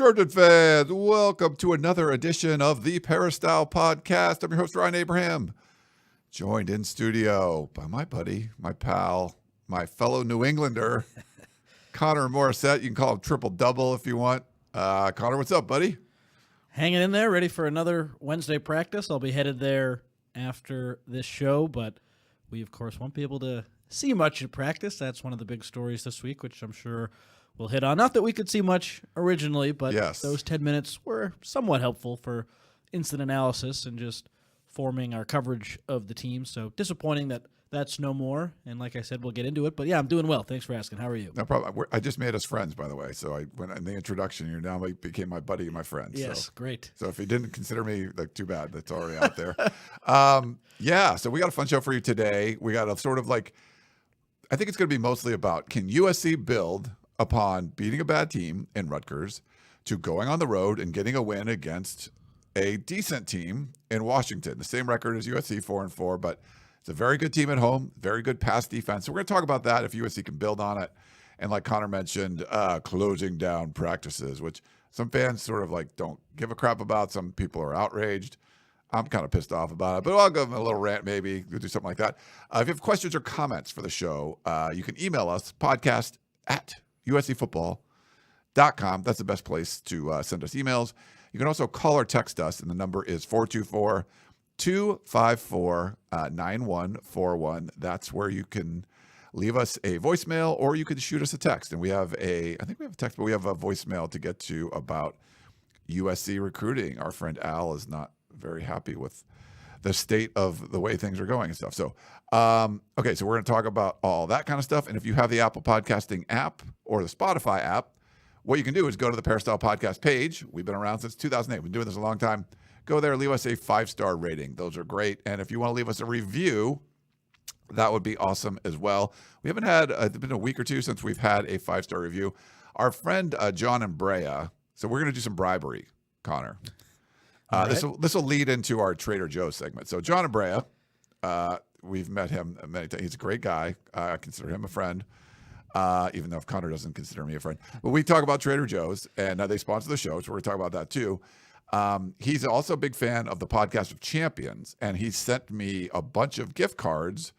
Trojan fans, welcome to another edition of the Peristyle Podcast. I'm your host, Ryan Abraham, joined in studio by my buddy, my pal, my fellow New Englander, Connor Morrissette. You can call him Triple Double if you want. Connor, what's up, buddy? Hanging in there, ready for another Wednesday practice. I'll be headed there after this show, but we, of course, won't be able to see much at practice. That's one of the big stories this week, which I'm sure we'll hit on. Not that we could see much originally, but yes, those 10 minutes were somewhat helpful for instant analysis and just forming our coverage of the team. So disappointing that that's no more. And like I said, we'll get into it. But yeah, I'm doing well. Thanks for asking. How are you? No problem. I just made us friends, by the way. So when in the introduction, you now became my buddy and my friend. Yes, great. So if you didn't consider me, like, too bad. That's already out there. Yeah, so we got a fun show for you today. We got a sort of like, I think it's going to be mostly about, can USC build upon beating a bad team in Rutgers to going on the road and getting a win against a decent team in Washington. The same record as USC, 4-4, but it's a very good team at home, very good pass defense. So we're going to talk about that if USC can build on it. And like Connor mentioned, closing down practices, which some fans sort of like don't give a crap about. Some people are outraged. I'm kind of pissed off about it, but I'll give them a little rant maybe. We'll do something like that. If you have questions or comments for the show, you can email us, podcast@uscfootball.com. That's the best place to send us emails. You can also call or text us, and the number is 424-254-9141. That's where you can leave us a voicemail, or you can shoot us a text. And I think we have a text, but we have a voicemail to get to about USC recruiting. Our friend Al is not very happy with the state of the way things are going and stuff. So, okay, so we're going to talk about all that kind of stuff. And if you have the Apple Podcasting app or the Spotify app, what you can do is go to the Peristyle Podcast page. We've been around since 2008. We've been doing this a long time. Go there, leave us a 5-star rating. Those are great. And if you want to leave us a review, that would be awesome as well. We haven't had, it's been a week or two since we've had a 5-star review. Our friend John and Brea, so we're going to do some bribery, Connor. Right. This will lead into our Trader Joe's segment. So John and Brea, we've met him many times. He's a great guy. I consider him a friend, even though if Connor doesn't consider me a friend. But we talk about Trader Joe's, and they sponsor the show, so we're going to talk about that too. He's also a big fan of the Podcast of Champions, and he sent me a bunch of gift cards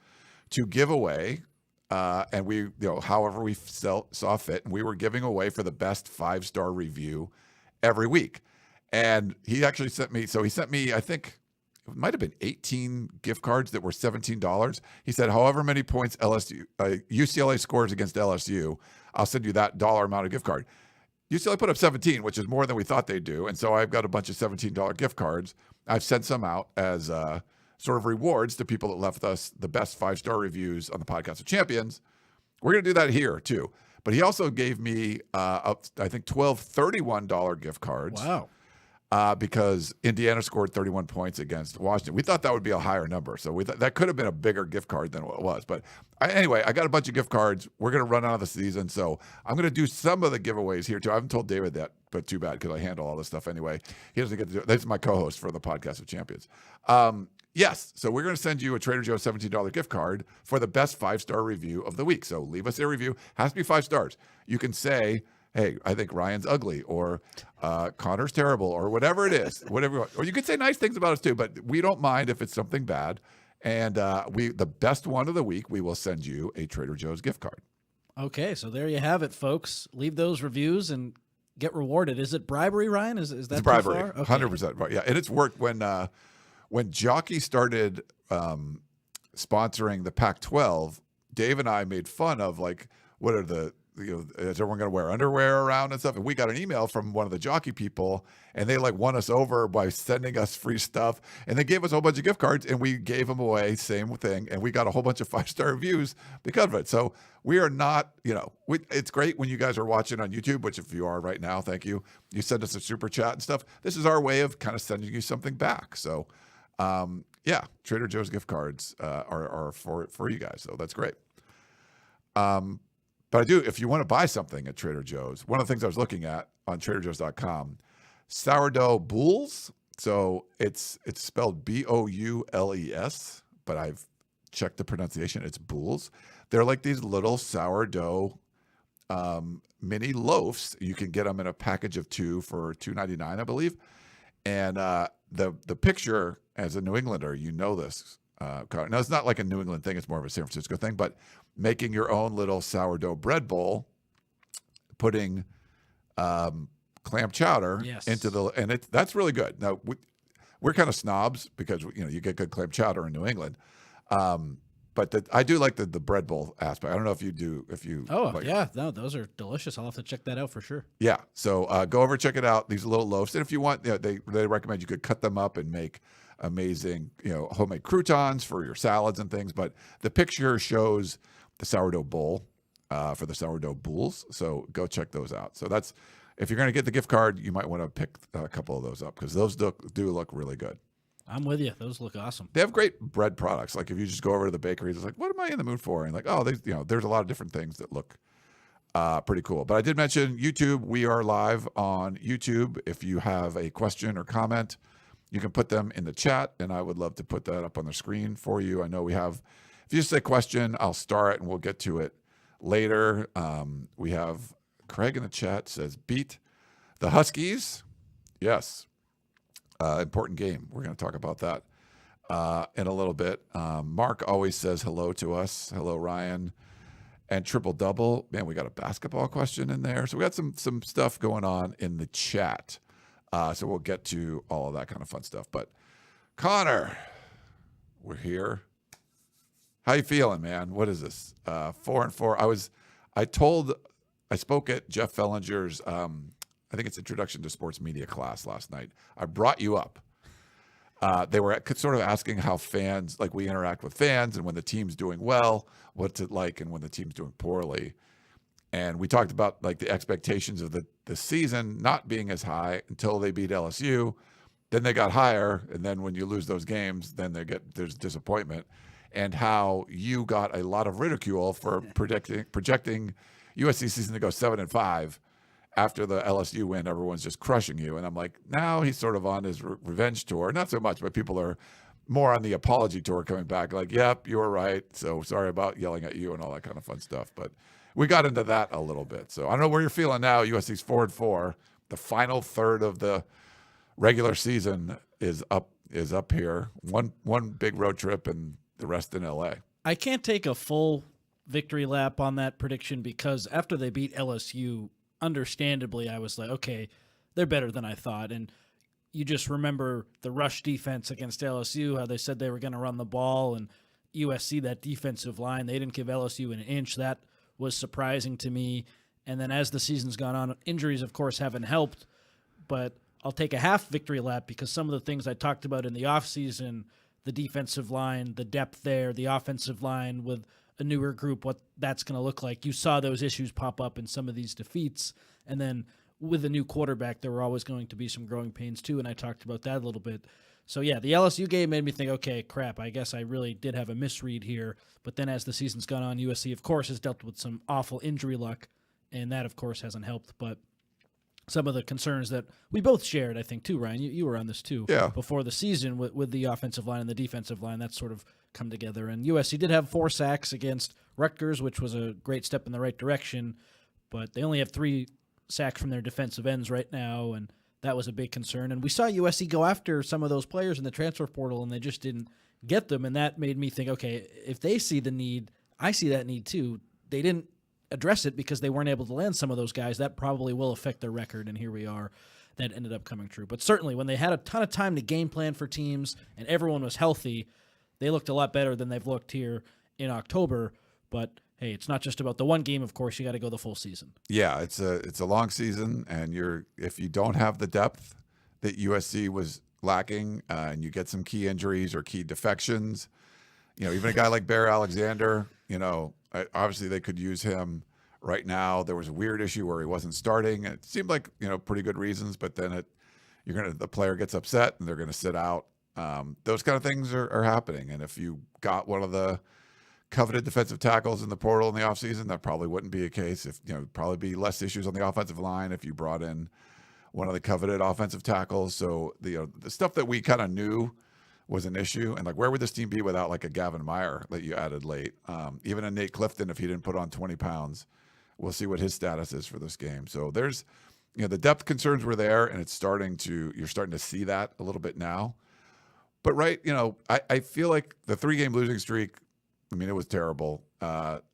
to give away, and we, however we saw fit, and we were giving away for the best 5-star review every week. And he actually sent me, I think it might have been 18 gift cards that were $17. He said, however many points UCLA scores against LSU, I'll send you that dollar amount of gift card. UCLA put up 17, which is more than we thought they'd do. And so I've got a bunch of $17 gift cards. I've sent some out as sort of rewards to people that left us the best 5-star reviews on the Podcast of Champions. We're going to do that here too. But he also gave me, I think, 12 $31 gift cards. Wow. Because Indiana scored 31 points against Washington. We thought that would be a higher number. So that could have been a bigger gift card than what it was. But anyway, I got a bunch of gift cards. We're going to run out of the season. So I'm going to do some of the giveaways here too. I haven't told David that, but too bad because I handle all this stuff anyway. He doesn't get to do it. This is my co-host for the Podcast of Champions. Yes, so we're going to send you a Trader Joe's $17 gift card for the best 5-star review of the week. So leave us a review. Has to be 5 stars. You can say, hey, I think Ryan's ugly, or Connor's terrible, or whatever it is, whatever you want. Or you could say nice things about us too, but we don't mind if it's something bad. And the best one of the week, we will send you a Trader Joe's gift card. Okay, so there you have it, folks. Leave those reviews and get rewarded. Is it bribery, Ryan? Is that it's bribery? Too far? Okay. 100%. Yeah, and it's worked when Jockey started sponsoring the Pac-12. Dave and I made fun of, like, what are the is everyone going to wear underwear around and stuff? And we got an email from one of the Jockey people, and they won us over by sending us free stuff. And they gave us a whole bunch of gift cards, and we gave them away, same thing. And we got a whole bunch of 5-star reviews because of it. So we are not, it's great when you guys are watching on YouTube, which if you are right now, thank you. You send us a super chat and stuff. This is our way of kind of sending you something back. So, yeah, Trader Joe's gift cards are for you guys. So that's great. But I do, if you want to buy something at Trader Joe's, one of the things I was looking at on TraderJoe's.com, sourdough boules. So it's spelled Boules, but I've checked the pronunciation. It's boules. They're like these little sourdough mini loaves. You can get them in a package of 2 for $2.99, I believe. And the picture, as a New Englander, you know this. Now, it's not like a New England thing. It's more of a San Francisco thing. But making your own little sourdough bread bowl, putting clam chowder into the, and that's really good. Now, we're kind of snobs because, you get good clam chowder in New England. But I do like the bread bowl aspect. I don't know if you do. No, those are delicious. I'll have to check that out for sure. Yeah, so go over, check it out. These little loaves, and if you want, they recommend you could cut them up and make amazing, homemade croutons for your salads and things. But the picture shows the sourdough bowl for the sourdough bowls. So go check those out. So that's, if you're going to get the gift card, you might want to pick a couple of those up because those do look really good. I'm with you. Those look awesome. They have great bread products. Like if you just go over to the bakeries, it's like, what am I in the mood for? And like, oh, there's a lot of different things that look pretty cool. But I did mention YouTube. We are live on YouTube. If you have a question or comment, you can put them in the chat, and I would love to put that up on the screen for you. I know we have, if you just say question, I'll star it and we'll get to it later. We have Craig in the chat says, beat the Huskies. Yes. Important game. We're going to talk about that in a little bit. Mark always says hello to us. Hello, Ryan. And triple double. Man, we got a basketball question in there. So we got some stuff going on in the chat. So we'll get to all of that kind of fun stuff. But Connor, we're here. How you feeling, man? What is this? 4-4. I spoke at Jeff Fellinger's I think it's Introduction to Sports Media class last night. I brought you up. They were sort of asking how fans, like we interact with fans, and when the team's doing well, what's it like, and when the team's doing poorly. And we talked about like the expectations of the season not being as high until they beat LSU. Then they got higher, and then when you lose those games, then there's disappointment. And how you got a lot of ridicule for projecting USC season to go 7-5. After the LSU win, everyone's just crushing you. And I'm like, now he's sort of on his revenge tour. Not so much, but people are more on the apology tour coming back. Like, yep, you were right. So sorry about yelling at you and all that kind of fun stuff. But we got into that a little bit. So I don't know where you're feeling now. USC's 4-4. The final third of the regular season is up here. One big road trip and the rest in LA. I can't take a full victory lap on that prediction because after they beat LSU, understandably, I was like, okay, they're better than I thought. And you just remember the rush defense against LSU, how they said they were going to run the ball, and USC, that defensive line, they didn't give LSU an inch. That was surprising to me. And then as the season's gone on, injuries, of course, haven't helped. But I'll take a half victory lap because some of the things I talked about in the offseason, the defensive line, the depth there, the offensive line with a newer group, what that's going to look like. You saw those issues pop up in some of these defeats. And then with a new quarterback, there were always going to be some growing pains too, and I talked about that a little bit. So yeah, the LSU game made me think, okay, crap, I guess I really did have a misread here. But then as the season's gone on, USC, of course, has dealt with some awful injury luck, and that, of course, hasn't helped. But some of the concerns that we both shared, I think, too, Ryan, you were on this too, before the season with the offensive line and the defensive line, that's sort of come together. And USC did have 4 sacks against Rutgers, which was a great step in the right direction, but they only have 3 sacks from their defensive ends right now, and that was a big concern. And we saw USC go after some of those players in the transfer portal, and they just didn't get them, and that made me think, okay, if they see the need, I see that need too. They didn't address it because they weren't able to land some of those guys. That probably will affect their record, and here we are. That ended up coming true. But certainly when they had a ton of time to game plan for teams and everyone was healthy, they looked a lot better than they've looked here in October. But hey, it's not just about the one game, of course. You got to go the full season. Yeah, it's a long season, and if you don't have the depth that USC was lacking, and you get some key injuries or key defections, even a guy like Bear Alexander, obviously they could use him right now. There was a weird issue where he wasn't starting, and it seemed like pretty good reasons, but then the player gets upset and they're going to sit out. Those kind of things are happening, and if you got one of the coveted defensive tackles in the portal in the offseason, that probably wouldn't be a case. If probably be less issues on the offensive line if you brought in one of the coveted offensive tackles. So the stuff that we kind of knew was an issue, and like where would this team be without like a Gavin Meyer that you added late, even a Nate Clifton if he didn't put on 20 pounds. We'll see what his status is for this game. So there's, the depth concerns were there, and you're starting to see that a little bit now. But I feel like the 3-game losing streak, it was terrible.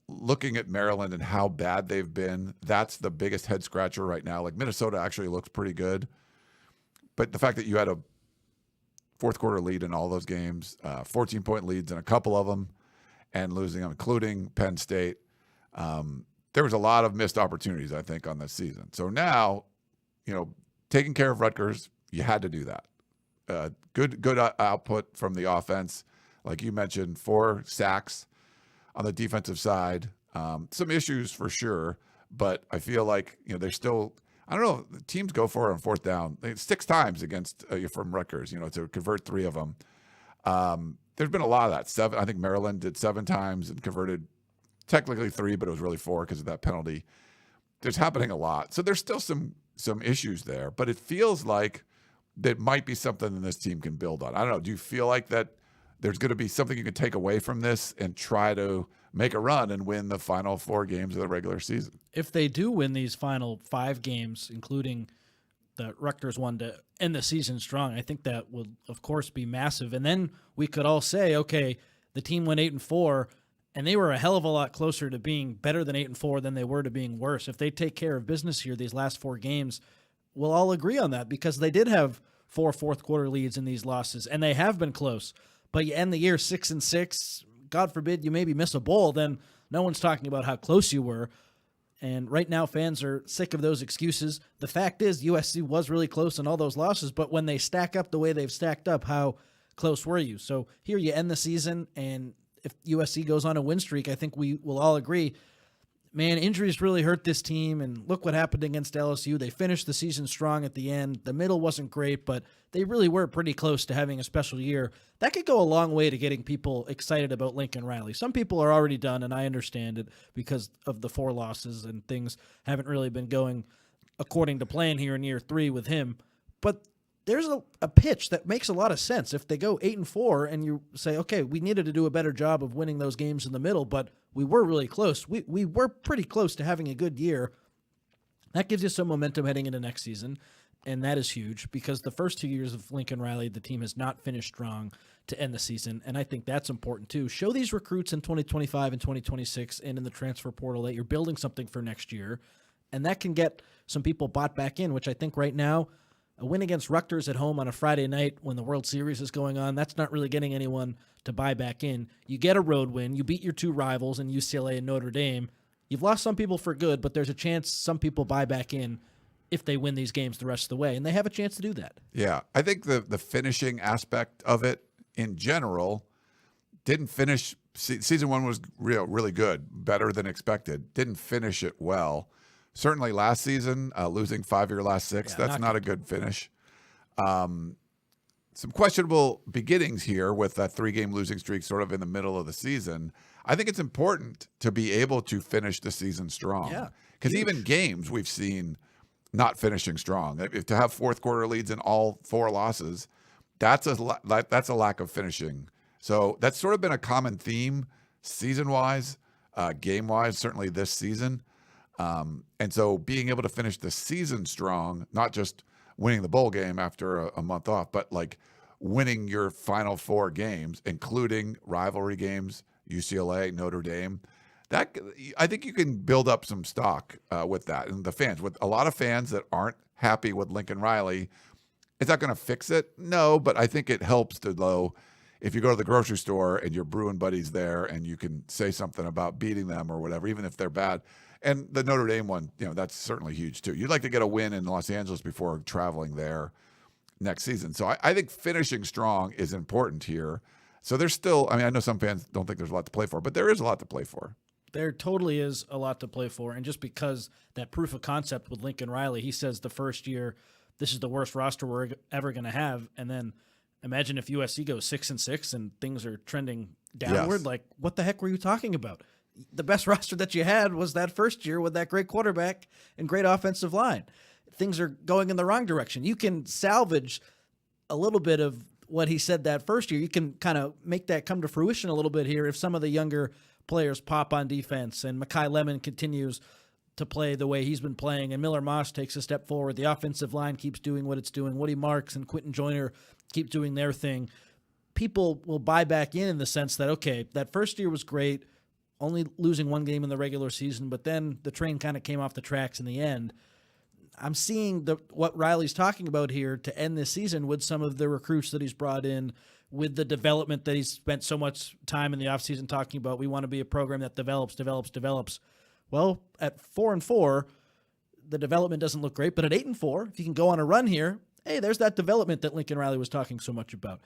Looking at Maryland and how bad they've been, that's the biggest head scratcher right now. Like Minnesota actually looks pretty good. But the fact that you had a fourth quarter lead in all those games, 14-point leads in a couple of them, and losing them, including Penn State, there was a lot of missed opportunities, I think, on this season. So now, taking care of Rutgers, you had to do that. Good output from the offense. Like you mentioned, 4 sacks on the defensive side. Some issues for sure, but I feel like, there's still, I don't know, the teams go for it on fourth down 6 times against from Rutgers, to convert 3 of them. There's been a lot of that. 7, I think Maryland did 7 times and converted technically 3, but it was really 4 because of that penalty. There's happening a lot. So there's still some issues there, but it feels like that might be something that this team can build on. I don't know. Do you feel like that there's going to be something you can take away from this and try to make a run and win the final 4 games of the regular season? If they do win these final 5 games, including the Rutgers one to end the season strong, I think that will, of course, be massive. And then we could all say, okay, the team went 8-4, and they were a hell of a lot closer to being better than 8-4 than they were to being worse. If they take care of business here these last 4 games, we'll all agree on that because they did have 4 fourth-quarter leads in these losses, and they have been close. But you end the year 6-6, God forbid you maybe miss a bowl, then no one's talking about how close you were. And right now fans are sick of those excuses. The fact is USC was really close in all those losses, but when they stack up the way they've stacked up, how close were you? So here you end the season, and if USC goes on a win streak, I think we will all agree, man, injuries really hurt this team, and look what happened against LSU. They finished the season strong at the end. The middle wasn't great, but they really were pretty close to having a special year. That could go a long way to getting people excited about Lincoln Riley. Some people are already done, and I understand it because of the 4 losses and things haven't really been going according to plan here in year 3 with him. But there's a pitch that makes a lot of sense. If they go 8-4 and you say, okay, we needed to do a better job of winning those games in the middle, but we were really close. We were pretty close to having a good year. That gives you some momentum heading into next season, and that is huge because the first 2 years of Lincoln Riley, the team has not finished strong to end the season, and I think that's important too. Show these recruits in 2025 and 2026 and in the transfer portal that you're building something for next year, and that can get some people bought back in, which I think right now, a win against Rutgers at home on a Friday night when the World Series is going on, that's not really getting anyone to buy back in. You get a road win. You beat your 2 rivals in UCLA and Notre Dame. You've lost some people for good, but there's a chance some people buy back in if they win these games the rest of the way, and they have a chance to do that. Yeah, I think the finishing aspect of it in general didn't finish. Season 1 was really good, better than expected. Didn't finish it well. Certainly last season, losing 5 of your last 6, that's not a good finish. Some questionable beginnings here with that 3-game losing streak sort of in the middle of the season. I think it's important to be able to finish the season strong. Yeah, because even games we've seen not finishing strong. If to have fourth quarter leads in all 4 losses, that's a lack of finishing. So that's sort of been a common theme season-wise, game-wise, certainly this season. And so being able to finish the season strong, not just winning the bowl game after a month off, but like winning your final 4 games, including rivalry games, UCLA, Notre Dame, that I think you can build up some stock with that. And the fans, with a lot of fans that aren't happy with Lincoln Riley, it's not going to fix it. No, but I think it helps to know if you go to the grocery store and your Bruin buddies there and you can say something about beating them or whatever, even if they're bad. And the Notre Dame one, that's certainly huge too. You'd like to get a win in Los Angeles before traveling there next season. So I think finishing strong is important here. So there's still, I know some fans don't think there's a lot to play for, but there is a lot to play for. There totally is a lot to play for. And just because that proof of concept with Lincoln Riley, he says the first year, this is the worst roster we're ever going to have. And then imagine if USC goes 6-6 and things are trending downward. Yes. Like, what the heck were you talking about? The best roster that you had was that first year with that great quarterback and great offensive line. Things are going in the wrong direction. You can salvage a little bit of what he said that first year. You can kind of make that come to fruition a little bit here if some of the younger players pop on defense and Mekhi Lemon continues to play the way he's been playing, and Miller Moss takes a step forward. The offensive line keeps doing what it's doing. Woody Marks and Quentin Joyner keep doing their thing. People will buy back in the sense that, okay, that first year was great, only losing one game in the regular season, but then the train kind of came off the tracks in the end. I'm seeing what Riley's talking about here to end this season with some of the recruits that he's brought in, with the development that he's spent so much time in the offseason talking about. We want to be a program that develops. Well, at 4-4, the development doesn't look great, but at 8-4, if you can go on a run here, hey, there's that development that Lincoln Riley was talking so much about.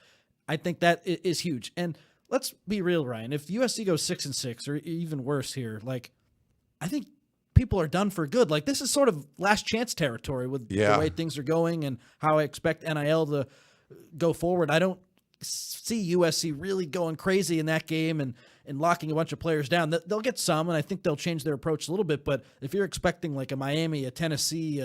I think that is huge. And let's be real, Ryan. If USC goes 6-6 or even worse here, like, I think people are done for good. Like, this is sort of last chance territory with the way things are going and how I expect NIL to go forward. I don't see USC really going crazy in that game and locking a bunch of players down. They'll get some, and I think they'll change their approach a little bit. But if you're expecting like a Miami, a Tennessee,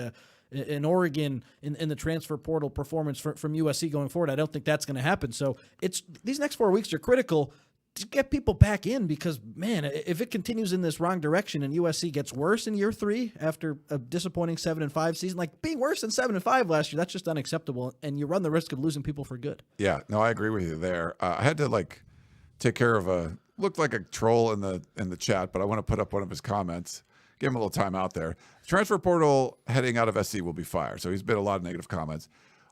in Oregon in the transfer portal performance from USC going forward, I don't think that's going to happen. So these next 4 weeks are critical to get people back in, because, man, if it continues in this wrong direction and USC gets worse in year 3 after a disappointing 7-5 season, like being worse than 7-5 last year, that's just unacceptable, and you run the risk of losing people for good. Yeah, no, I agree with you there. I had to take care of looked like a troll in the chat, but I want to put up one of his comments. Give him a little time out there. Transfer portal heading out of SC will be fire. So he's been a lot of negative comments.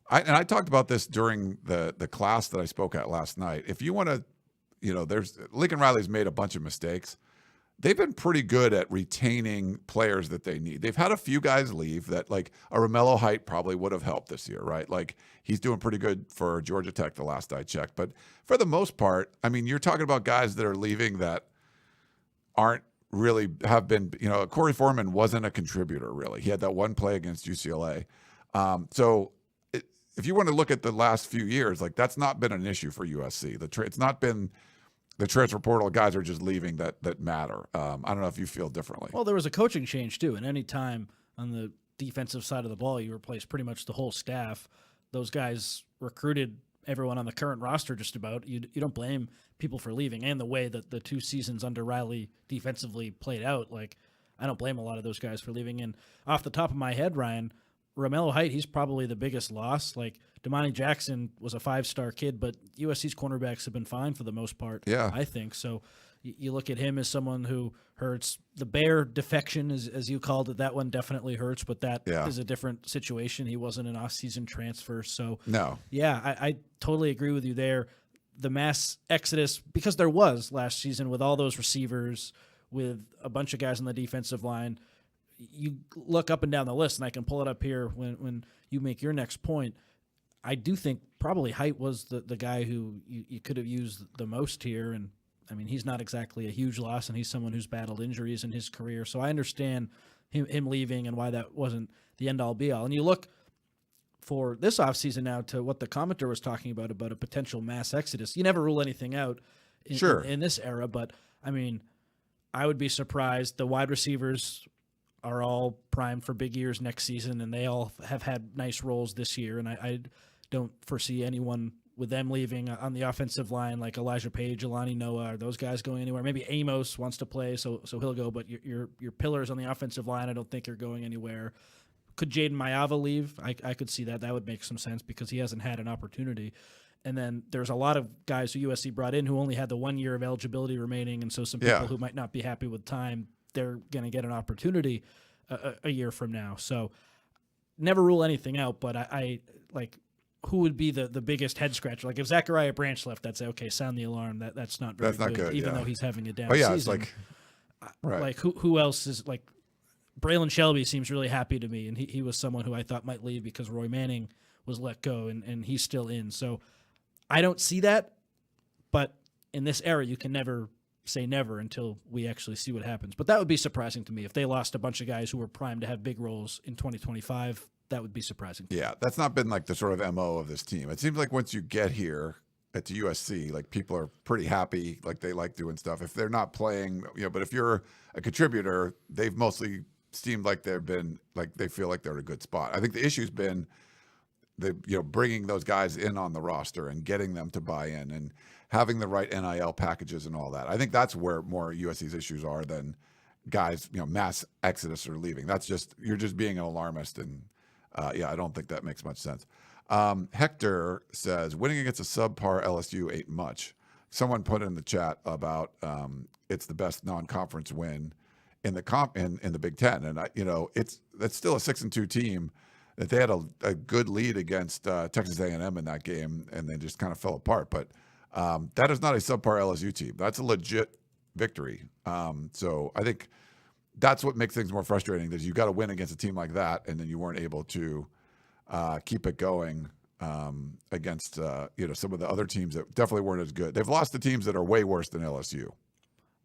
I talked about this during the class that I spoke at last night. If you want to, there's Lincoln Riley's made a bunch of mistakes. They've been pretty good at retaining players that they need. They've had a few guys leave that, like a Romello Height probably would have helped this year, right? Like, he's doing pretty good for Georgia Tech the last I checked. But for the most part, I mean, you're talking about guys that are leaving that aren't really have been, Corey Foreman wasn't a contributor, really. He had that one play against UCLA. So if you want to look at the last few years, like, that's not been an issue for USC. It's not been the transfer portal guys are just leaving that matter. I don't know if you feel differently. Well, there was a coaching change too, and any time on the defensive side of the ball you replace pretty much the whole staff, those guys recruited everyone on the current roster just about. You don't blame people for leaving, and the way that the 2 seasons under Riley defensively played out, like, I don't blame a lot of those guys for leaving. And off the top of my head, Ryan, Romello Height, he's probably the biggest loss. Like, Damani Jackson was a 5-star kid, but USC's cornerbacks have been fine for the most part, I think. So you look at him as someone who hurts. The Bear defection, as you called it, that one definitely hurts, but that is a different situation. He wasn't an off-season transfer. So, I totally agree with you there. The mass exodus, because there was last season with all those receivers, with a bunch of guys on the defensive line, you look up and down the list, and I can pull it up here when you make your next point. I do think probably Height was the guy who you could have used the most here. And, I mean, he's not exactly a huge loss, and he's someone who's battled injuries in his career. So I understand him leaving and why that wasn't the end-all, be-all. And you look for this offseason now to what the commenter was talking about a potential mass exodus. You never rule anything out in this era, but, I mean, I would be surprised. The wide receivers are all primed for big years next season, and they all have had nice roles this year, and I don't foresee anyone with them leaving on the offensive line, like Elijah Page, Jelani Noah. Are those guys going anywhere? Maybe Amos wants to play, so he'll go, but your pillars on the offensive line, I don't think are going anywhere. Could Jaden Mayava leave? I could see that. That would make some sense because he hasn't had an opportunity. And then there's a lot of guys who USC brought in who only had the 1 year of eligibility remaining, and so some people who might not be happy with time, they're going to get an opportunity a year from now. So never rule anything out, but I like, who would be the biggest head scratcher? Like, if Zachariah Branch left, I'd say, okay, sound the alarm. That's not very good, even though he's having a down season. It's like, right. Like, who else is, like, Braylon Shelby seems really happy to me, and he was someone who I thought might leave because Roy Manning was let go, and he's still in. So I don't see that, but in this era, you can never say never until we actually see what happens. But that would be surprising to me. If they lost a bunch of guys who were primed to have big roles in 2025, that would be surprising. Yeah, that's not been like the sort of MO of this team. It seems like once you get here at the USC, like, people are pretty happy, like, they like doing stuff. If they're not playing, but if you're a contributor, they've mostly seemed like they've been, like, they feel like they're in a good spot. I think the issue's been bringing those guys in on the roster and getting them to buy in and having the right NIL packages and all that. I think that's where more USC's issues are than guys, mass exodus are leaving. You're just being an alarmist. And I don't think that makes much sense. Hector says, winning against a subpar LSU ain't much. Someone put in the chat about it's the best non-conference win in the Big Ten. And that's still a 6-2 team that they had a good lead against Texas A&M in that game, and they just kind of fell apart. But that is not a subpar LSU team. That's a legit victory. So I think that's what makes things more frustrating, is you got to win against a team like that, and then you weren't able to keep it going against some of the other teams that definitely weren't as good. They've lost to teams that are way worse than LSU.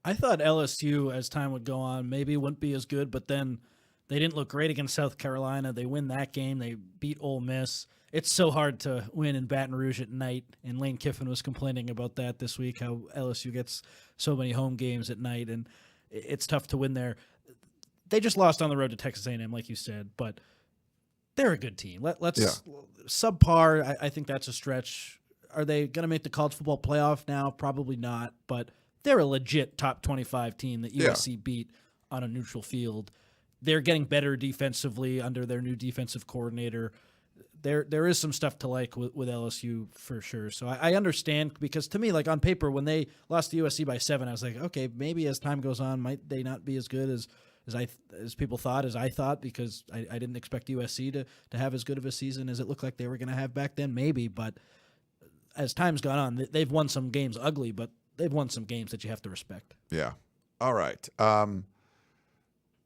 I thought LSU, as time would go on, maybe wouldn't be as good, but then they didn't look great against South Carolina. They win that game. They beat Ole Miss. It's so hard to win in Baton Rouge at night, and Lane Kiffin was complaining about that this week, how LSU gets so many home games at night, and it's tough to win there. They just lost on the road to Texas A&M, like you said, but they're a good team. Let's subpar. I think that's a stretch. Are they going to make the college football playoff now? Probably not, but they're a legit top 25 team that USC beat on a neutral field. They're getting better defensively under their new defensive coordinator. There is some stuff to like with LSU for sure. So I understand, because to me, like on paper, when they lost to USC by 7, I was like, okay, maybe as time goes on, might they not be as good as people thought, as I thought, because I didn't expect USC to have as good of a season as it looked like they were going to have back then, maybe. But as time's gone on, they've won some games ugly, but they've won some games that you have to respect. Yeah. All right.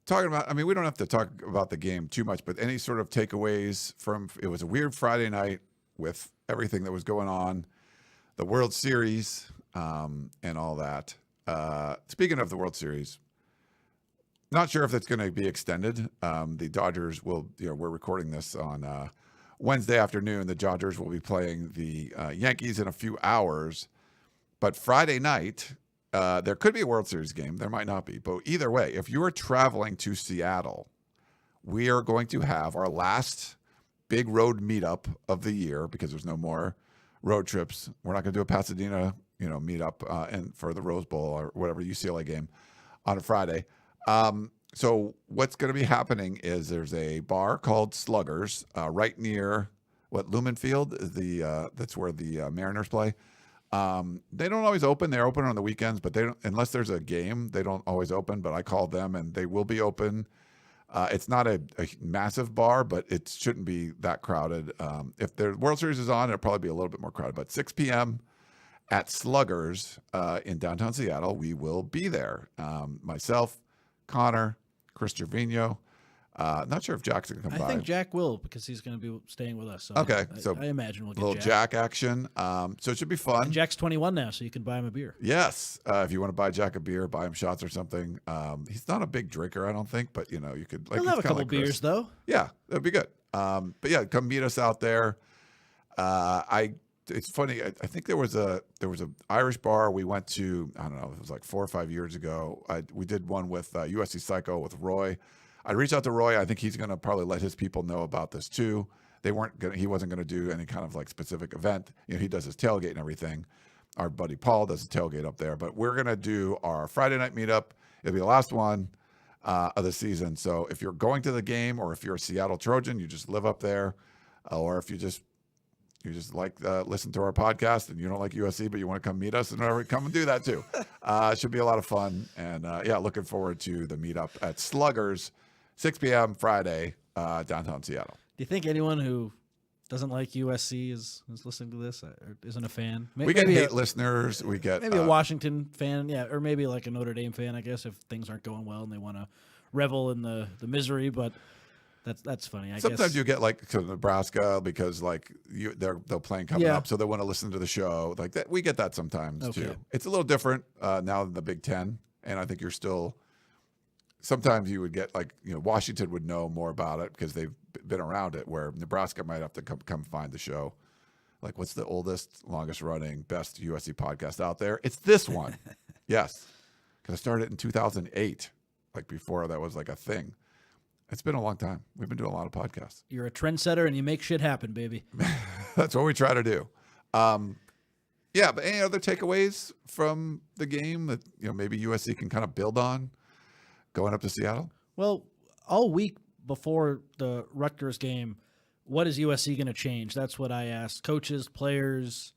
Talking about, we don't have to talk about the game too much, but any sort of takeaways from, it was a weird Friday night with everything that was going on, the World Series, and all that. Speaking of the World Series, not sure if it's going to be extended. The Dodgers will, we're recording this on Wednesday afternoon. The Dodgers will be playing the Yankees in a few hours. But Friday night, there could be a World Series game. There might not be. But either way, if you are traveling to Seattle, we are going to have our last big road meetup of the year, because there's no more road trips. We're not going to do a Pasadena, meetup and for the Rose Bowl or whatever UCLA game on a Friday. So what's going to be happening is there's a bar called Sluggers right near Lumen Field is that's where the Mariners play. They don't always open. They're open on the weekends, but they don't, unless there's a game, they don't always open, but I called them and they will be open. It's not a massive bar, but it shouldn't be that crowded. If the World Series is on, it'll probably be a little bit more crowded, but 6 p.m. at Sluggers, in downtown Seattle, we will be there. Myself, Connor, Chris Trevino. Not sure if Jack's going to come by. I think Jack will, because he's going to be staying with us. So okay, I imagine we'll get a little Jack action. So it should be fun. And Jack's 21 now, so you can buy him a beer. Yes, if you want to buy Jack a beer, buy him shots or something. He's not a big drinker, I don't think, but you could. He'll have a couple beers though. Yeah, that'd be good. But yeah, come meet us out there. It's funny. I think there was a Irish bar we went to. I don't know. It was like 4 or 5 years ago. We did one with USC Psycho with Roy. I reached out to Roy. I think he's going to probably let his people know about this too. He wasn't going to do any kind of like specific event. He does his tailgate and everything. Our buddy Paul does a tailgate up there, but we're going to do our Friday night meetup. It'll be the last one of the season. So if you're going to the game, or if you're a Seattle Trojan, you just live up there, or if you just like listen to our podcast and you don't like USC, but you want to come meet us and whatever, come and do that too. It should be a lot of fun. And looking forward to the meetup at Sluggers, 6 p.m. Friday, downtown Seattle. Do you think anyone who doesn't like USC is listening to this, or isn't a fan? We get hate listeners. We get maybe a Washington fan, or maybe like a Notre Dame fan, I guess, if things aren't going well and they want to revel in the misery. But that's funny. Sometimes you get like to Nebraska because like they're playing coming up, so they want to listen to the show like that. We get that sometimes too. It's a little different now than the Big Ten, and I think you're still. Sometimes you would get like Washington would know more about it because they've been around it, where Nebraska might have to come find the show. Like, what's the oldest, longest running, best USC podcast out there? It's this one. Yes, because I started in 2008, like before that was like a thing. It's been a long time. We've been doing a lot of podcasts. You're a trendsetter and you make shit happen, baby. That's what we try to do. But any other takeaways from the game that maybe USC can kind of build on going up to Seattle? Well, all week before the Rutgers game, what is USC going to change? That's what I asked. Coaches, players,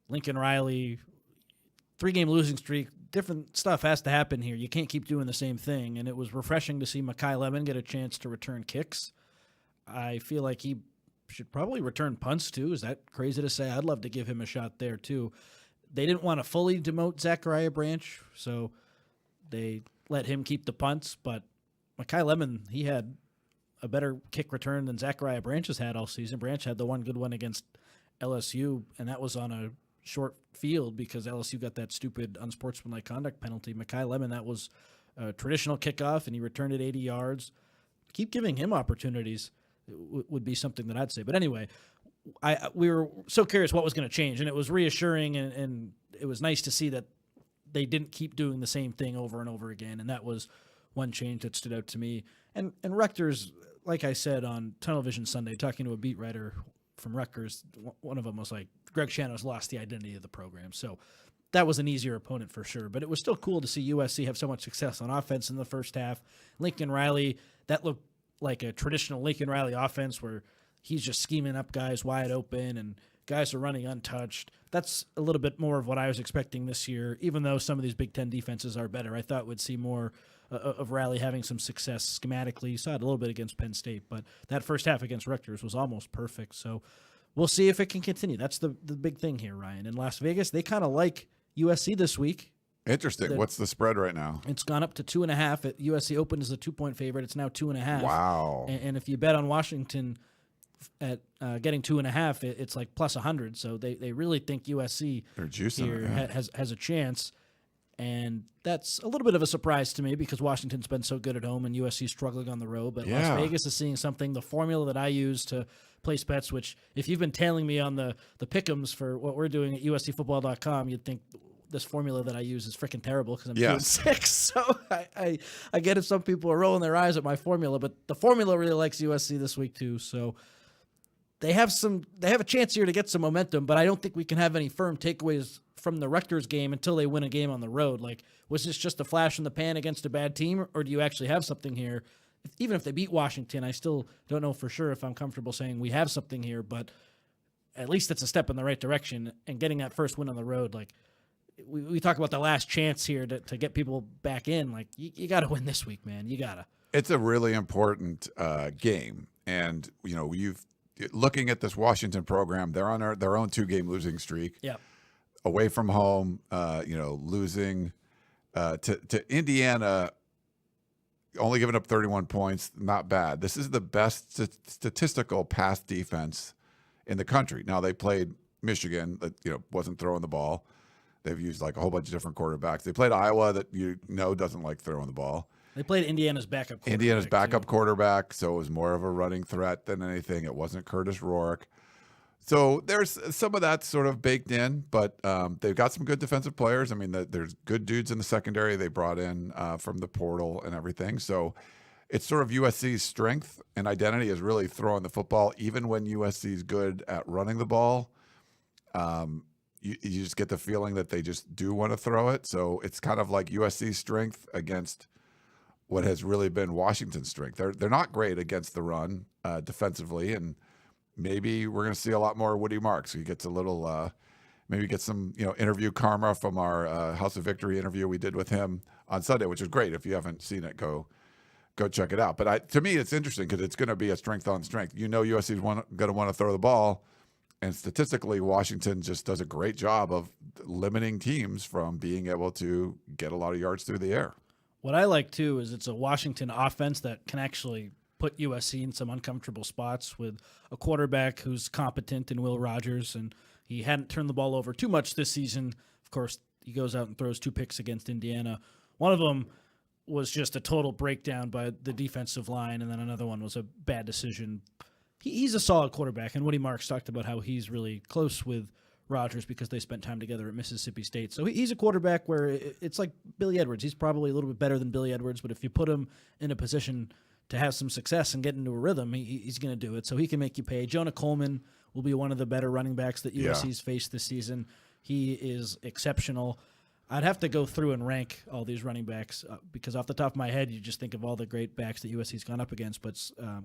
Lincoln Riley, 3-game losing streak, different stuff has to happen here. You can't keep doing the same thing. And it was refreshing to see Mekhi Lemon get a chance to return kicks. I feel like he should probably return punts too. Is that crazy to say? I'd love to give him a shot there too. They didn't want to fully demote Zachariah Branch, so they let him keep the punts. But Mekhi Lemon, he had a better kick return than Zachariah Branch has had all season. Branch had the one good one against LSU, and that was on a short field because LSU got that stupid unsportsmanlike conduct penalty. Mekhi Lemon, that was a traditional kickoff, and he returned it 80 yards. Keep giving him opportunities would be something that I'd say. But anyway, we were so curious what was going to change, and it was reassuring, and it was nice to see that they didn't keep doing the same thing over and over again, and that was one change that stood out to me. And Rutgers, like I said on Tunnel Vision Sunday, talking to a beat writer from Rutgers, one of them was like, Greg Schiano's lost the identity of the program. So that was an easier opponent for sure. But it was still cool to see USC have so much success on offense in the first half. Lincoln Riley, that looked like a traditional Lincoln Riley offense where he's just scheming up guys wide open and guys are running untouched. That's a little bit more of what I was expecting this year, even though some of these Big Ten defenses are better. I thought we'd see more of Riley having some success schematically. You saw it a little bit against Penn State, but that first half against Rutgers was almost perfect. So we'll see if it can continue. That's the big thing here, Ryan. In Las Vegas, they kind of like USC this week. Interesting. What's the spread right now? It's gone up to 2.5. USC opened as a 2-point favorite. It's now 2.5. Wow. And if you bet on Washington at getting 2.5, it's like plus 100. So they really think USC here has a chance. And that's a little bit of a surprise to me because Washington's been so good at home and USC struggling on the road. But Las Vegas is seeing something. The formula that I use to place bets, which if you've been tailing me on the pick'ems for what we're doing at USCfootball.com, you'd think this formula that I use is freaking terrible because I'm 2-6. So I get if some people are rolling their eyes at my formula, but the formula really likes USC this week too. So they have a chance here to get some momentum, but I don't think we can have any firm takeaways from the Rutgers game until they win a game on the road. Like, was this just a flash in the pan against a bad team, or do you actually have something here? Even if they beat Washington, I still don't know for sure if I'm comfortable saying we have something here, but at least it's a step in the right direction. And getting that first win on the road, like, we talk about the last chance here to get people back in. Like, you got to win this week, man. You got to. It's a really important game. And, looking at this Washington program, they're on their own 2-game losing streak. Yeah. Away from home, losing to Indiana, only giving up 31 points. Not bad. This is the best statistical pass defense in the country. Now, they played Michigan that, wasn't throwing the ball. They've used like a whole bunch of different quarterbacks. They played Iowa that doesn't like throwing the ball. They played Indiana's backup quarterback, so it was more of a running threat than anything. It wasn't Curtis Rourke. So there's some of that sort of baked in, but they've got some good defensive players. I mean, there's good dudes in the secondary they brought in from the portal and everything. So it's sort of USC's strength and identity is really throwing the football, even when USC's good at running the ball. You just get the feeling that they just do want to throw it. So it's kind of like USC's strength against what has really been Washington's strength. They're not great against the run defensively, and maybe we're going to see a lot more Woody Marks. He gets a little, maybe get some interview karma from our House of Victory interview we did with him on Sunday, which is great. If you haven't seen it, go check it out. But to me, it's interesting because it's going to be a strength on strength. USC is going to want to throw the ball. And statistically, Washington just does a great job of limiting teams from being able to get a lot of yards through the air. What I like, too, is it's a Washington offense that can actually put USC in some uncomfortable spots with a quarterback who's competent in Will Rogers, and he hadn't turned the ball over too much this season. Of course, he goes out and throws 2 picks against Indiana. One of them was just a total breakdown by the defensive line, and then another one was a bad decision. He's a solid quarterback, and Woody Marks talked about how he's really close with Rogers because they spent time together at Mississippi State. So he's a quarterback where it's like Billy Edwards. He's probably a little bit better than Billy Edwards, but if you put him in a position to have some success and get into a rhythm, he's going to do it. So he can make you pay. Jonah Coleman will be one of the better running backs that USC's faced this season. He is exceptional. I'd have to go through and rank all these running backs because off the top of my head, you just think of all the great backs that USC's gone up against, but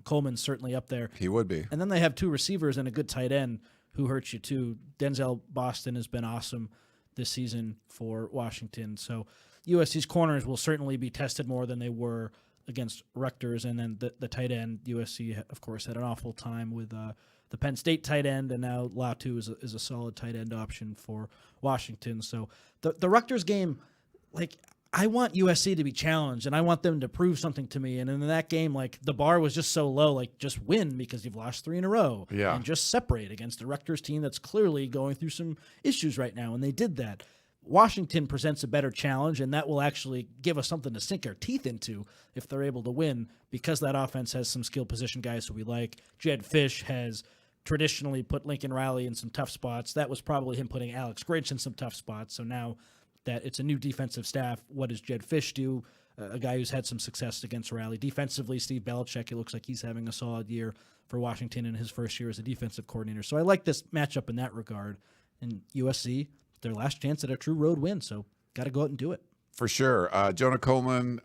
Coleman's certainly up there. He would be. And then they have 2 receivers and a good tight end who hurts you too. Denzel Boston has been awesome this season for Washington. So USC's corners will certainly be tested more than they were against Rutgers. And then the tight end, USC, of course, had an awful time with the Penn State tight end, and now Latu is a solid tight end option for Washington. So the Rutgers game, like, I want USC to be challenged, and I want them to prove something to me. And in that game, like, the bar was just so low, like, just win because you've lost 3 in a row. Yeah. And just separate against the Rutgers team that's clearly going through some issues right now, and they did that. Washington presents a better challenge, and that will actually give us something to sink our teeth into if they're able to win, because that offense has some skill position guys who we like. Jed Fish has traditionally put Lincoln Riley in some tough spots. That was probably him putting Alex Grinch in some tough spots. So now that it's a new defensive staff, what does Jed Fish do? A guy who's had some success against Riley. Defensively, Steve Belichick, it looks like he's having a solid year for Washington in his first year as a defensive coordinator. So I like this matchup in that regard. And USC, their last chance at a true road win, so got to go out and do it. For sure. Jonah Coleman,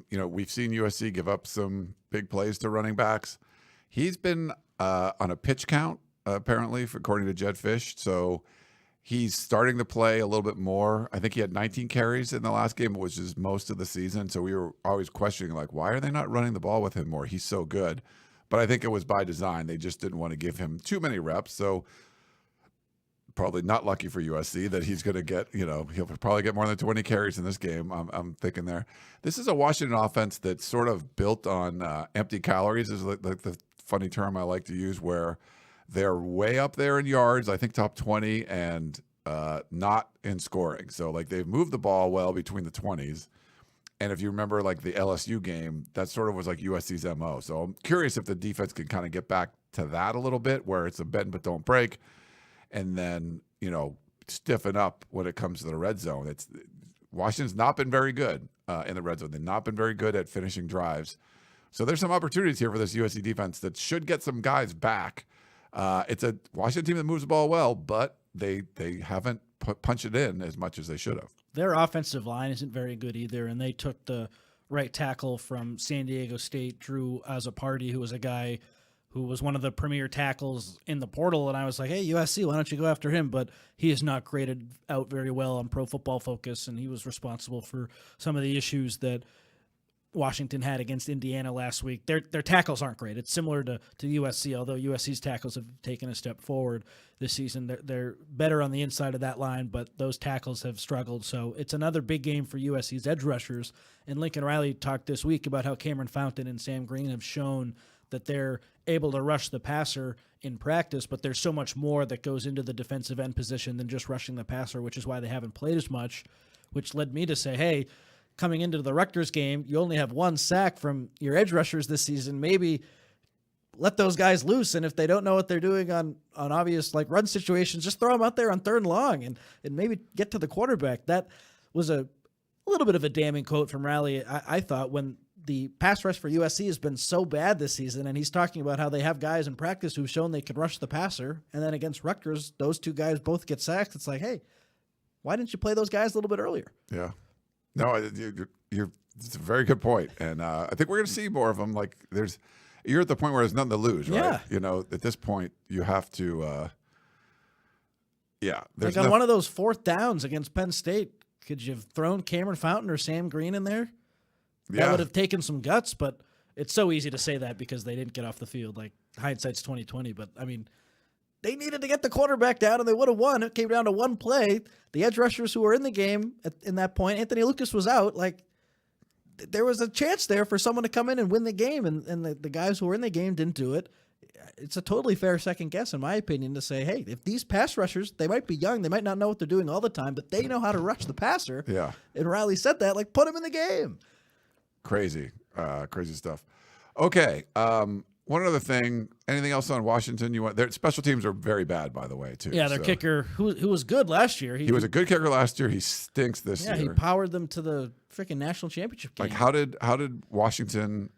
we've seen USC give up some big plays to running backs. He's been on a pitch count, apparently, according to Jed Fish. So he's starting to play a little bit more. I think he had 19 carries in the last game, which is most of the season. So we were always questioning, like, why are they not running the ball with him more? He's so good. But I think it was by design. They just didn't want to give him too many reps. So probably not lucky for USC that he's going to get, he'll probably get more than 20 carries in this game. I'm thinking there. This is a Washington offense that's sort of built on empty calories, is like the funny term I like to use, where they're way up there in yards, I think top 20, and not in scoring. So, like, they've moved the ball well between the 20s. And if you remember, like, the LSU game, that sort of was like USC's MO. So I'm curious if the defense can kind of get back to that a little bit, where it's a bend but don't break, and then, stiffen up when it comes to the red zone. Washington's not been very good in the red zone. They've not been very good at finishing drives. So there's some opportunities here for this USC defense that should get some guys back. It's a Washington team that moves the ball well, but they haven't punched it in as much as they should have. Their offensive line isn't very good either, and they took the right tackle from San Diego State, Drew Azzopardi, who was a guy who was one of the premier tackles in the portal, and I was like, hey, USC, why don't you go after him? But he has not graded out very well on Pro Football Focus, and he was responsible for some of the issues that Washington had against Indiana last week. Their tackles aren't great. It's similar to USC, although USC's tackles have taken a step forward this season. They're better on the inside of that line, but those tackles have struggled. So it's another big game for USC's edge rushers. And Lincoln Riley talked this week about how Cameron Fountain and Sam Green have shown that they're able to rush the passer in practice, but there's so much more that goes into the defensive end position than just rushing the passer, which is why they haven't played as much, which led me to say, hey, coming into the Rutgers game, you only have 1 sack from your edge rushers this season. Maybe let those guys loose, and if they don't know what they're doing on obvious like run situations, just throw them out there on 3rd and long and maybe get to the quarterback. That was a little bit of a damning quote from Riley, I thought, when the pass rush for USC has been so bad this season, and he's talking about how they have guys in practice who've shown they can rush the passer, and then against Rutgers, those 2 guys both get sacked. It's like, hey, why didn't you play those guys a little bit earlier? Yeah. No, it's a very good point, and I think we're going to see more of them. Like, you're at the point where there's nothing to lose, right? Yeah. At this point, you have to. Like on one of those 4th downs against Penn State, could you have thrown Cameron Fountain or Sam Green in there? That would have taken some guts, but it's so easy to say that because they didn't get off the field. Like, hindsight's 20/20, but I mean, they needed to get the quarterback down, and they would have won. It came down to 1 play. The edge rushers who were in the game in that point, Anthony Lucas was out. Like, there was a chance there for someone to come in and win the game, and the guys who were in the game didn't do it. It's a totally fair second guess, in my opinion, to say, hey, if these pass rushers, they might be young, they might not know what they're doing all the time, but they know how to rush the passer. Yeah. And Riley said that, like, put him in the game. Crazy stuff. Okay. One other thing. Anything else on Washington? Their special teams are very bad, by the way, too. Yeah, their kicker, who was good last year. He was a good kicker last year. He stinks this year. Yeah, he powered them to the freaking national championship game. Like, how did Washington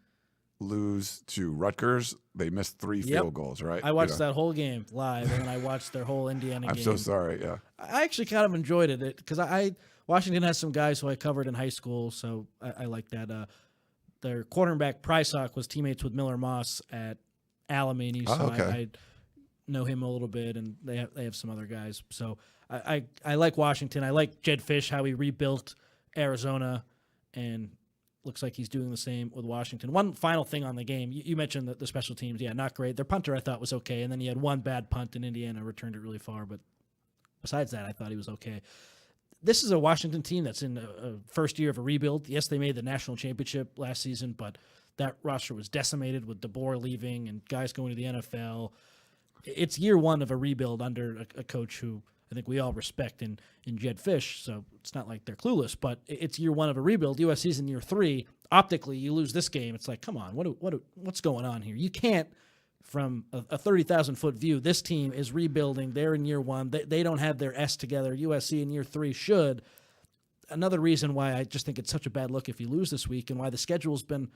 lose to Rutgers? They missed 3 field goals, right? I watched that whole game live, and then I watched their whole Indiana game. I'm so sorry. Yeah, I actually kind of enjoyed it because I Washington has some guys who I covered in high school, so I like that. Their quarterback, Prysock, was teammates with Miller Moss at Alamany, so okay. I know him a little bit, and they have some other guys. So I like Washington. I like Jed Fish, how he rebuilt Arizona, and looks like he's doing the same with Washington. One final thing on the game. You mentioned the special teams. Yeah, not great. Their punter I thought was okay, and then he had one bad punt, and Indiana returned it really far. But besides that, I thought he was okay. This is a Washington team that's in a first year of a rebuild. Yes, they made the national championship last season, but that roster was decimated with DeBoer leaving and guys going to the NFL. It's year one of a rebuild under a coach who I think we all respect in Jed Fish, so it's not like they're clueless, but it's year one of a rebuild. USC's in year 3. Optically, you lose this game. It's like, come on, what's going on here? You can't, from a 30,000-foot view, this team is rebuilding. They're in year 1. They don't have their S together. USC in year 3 should. Another reason why I just think it's such a bad look if you lose this week and why the schedule's been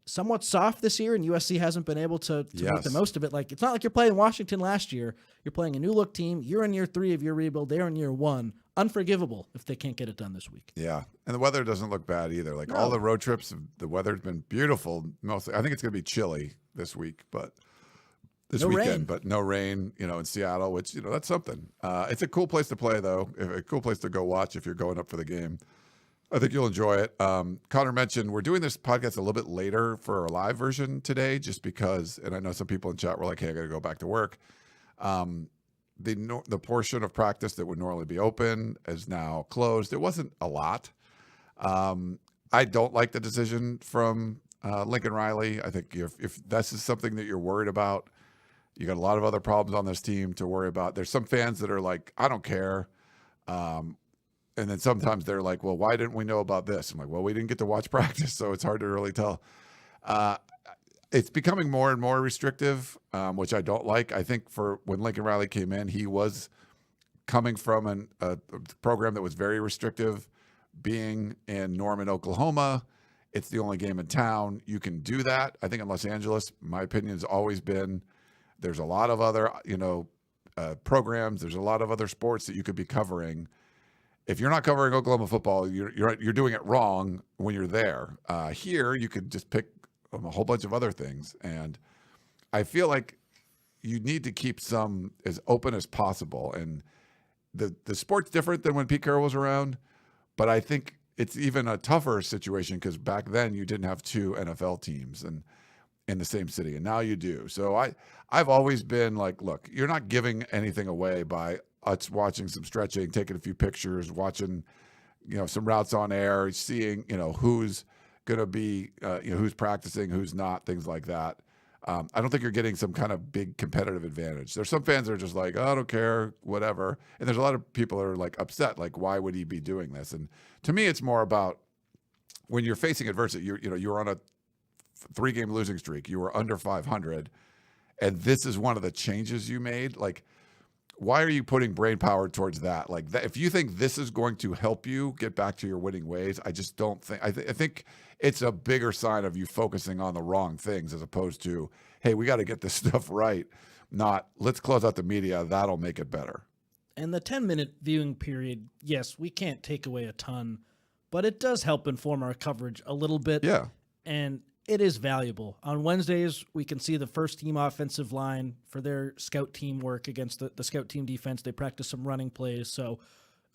somewhat soft this year and USC hasn't been able to make the most of it. Like, it's not like you're playing Washington last year. You're playing a new-look team. You're in year 3 of your rebuild. They're in year 1. Unforgivable if they can't get it done this week. Yeah, and the weather doesn't look bad either. Like, all the road trips, the weather's been beautiful. Mostly, I think it's going to be chilly this week, but this weekend, rain. But no rain, in Seattle, which, that's something. It's a cool place to play, though. A cool place to go watch if you're going up for the game. I think you'll enjoy it. Connor mentioned we're doing this podcast a little bit later for our live version today, just because, and I know some people in chat were like, hey, I got to go back to work. The portion of practice that would normally be open is now closed. It wasn't a lot. I don't like the decision from Lincoln Riley. I think if this is something that you're worried about, you got a lot of other problems on this team to worry about. There's some fans that are like, I don't care. And then sometimes they're like, well, why didn't we know about this? I'm like, well, we didn't get to watch practice, so it's hard to really tell. It's becoming more and more restrictive, which I don't like. I think for when Lincoln Riley came in, he was coming from a program that was very restrictive, being in Norman, Oklahoma. It's the only game in town. You can do that. I think in Los Angeles, my opinion has always been there's a lot of other, programs. There's a lot of other sports that you could be covering. If you're not covering Oklahoma football, you're doing it wrong when you're there. Here, you could just pick a whole bunch of other things, and I feel like you need to keep some as open as possible. And the sport's different than when Pete Carroll was around, but I think it's even a tougher situation because back then you didn't have 2 NFL teams and in the same city, and now you do. So I've always been like, look, you're not giving anything away by us watching some stretching, taking a few pictures, watching, some routes on air, seeing, who's going to be, who's practicing, who's not, things like that. I don't think you're getting some kind of big competitive advantage. There's some fans that are just like, oh, I don't care, whatever. And there's a lot of people that are like upset, like, why would he be doing this? And to me, it's more about when you're facing adversity, you're on a 3-game losing streak. You were under 500. And this is one of the changes you made. Like, why are you putting brain power towards that? Like, that, if you think this is going to help you get back to your winning ways, I just don't think. I think it's a bigger sign of you focusing on the wrong things as opposed to, hey, we got to get this stuff right. Not, let's close out the media. That'll make it better. And the 10-minute viewing period, yes, we can't take away a ton, but it does help inform our coverage a little bit. Yeah. And it is valuable. On Wednesdays, we can see the first team offensive line for their scout team work against the scout team defense. They practice some running plays. So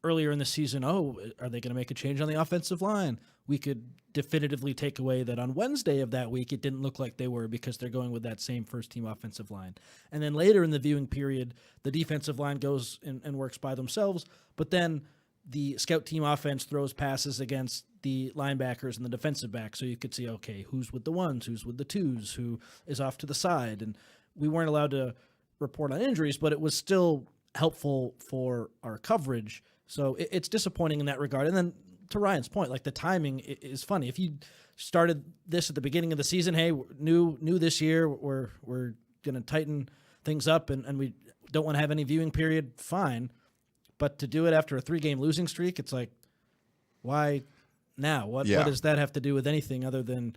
earlier in the season, are they going to make a change on the offensive line? We could definitively take away that on Wednesday of that week, it didn't look like they were because they're going with that same first team offensive line. And then later in the viewing period, the defensive line goes and works by themselves. But then the scout team offense throws passes against the linebackers and the defensive back. So you could see, okay, who's with the ones, who's with the twos, who is off to the side. And we weren't allowed to report on injuries, but it was still helpful for our coverage. So it's disappointing in that regard. And then to Ryan's point, like, the timing is funny. If you started this at the beginning of the season, hey, new this year, we're going to tighten things up and we don't want to have any viewing period, fine. But to do it after a 3-game losing streak, it's like, why now? What does that have to do with anything other than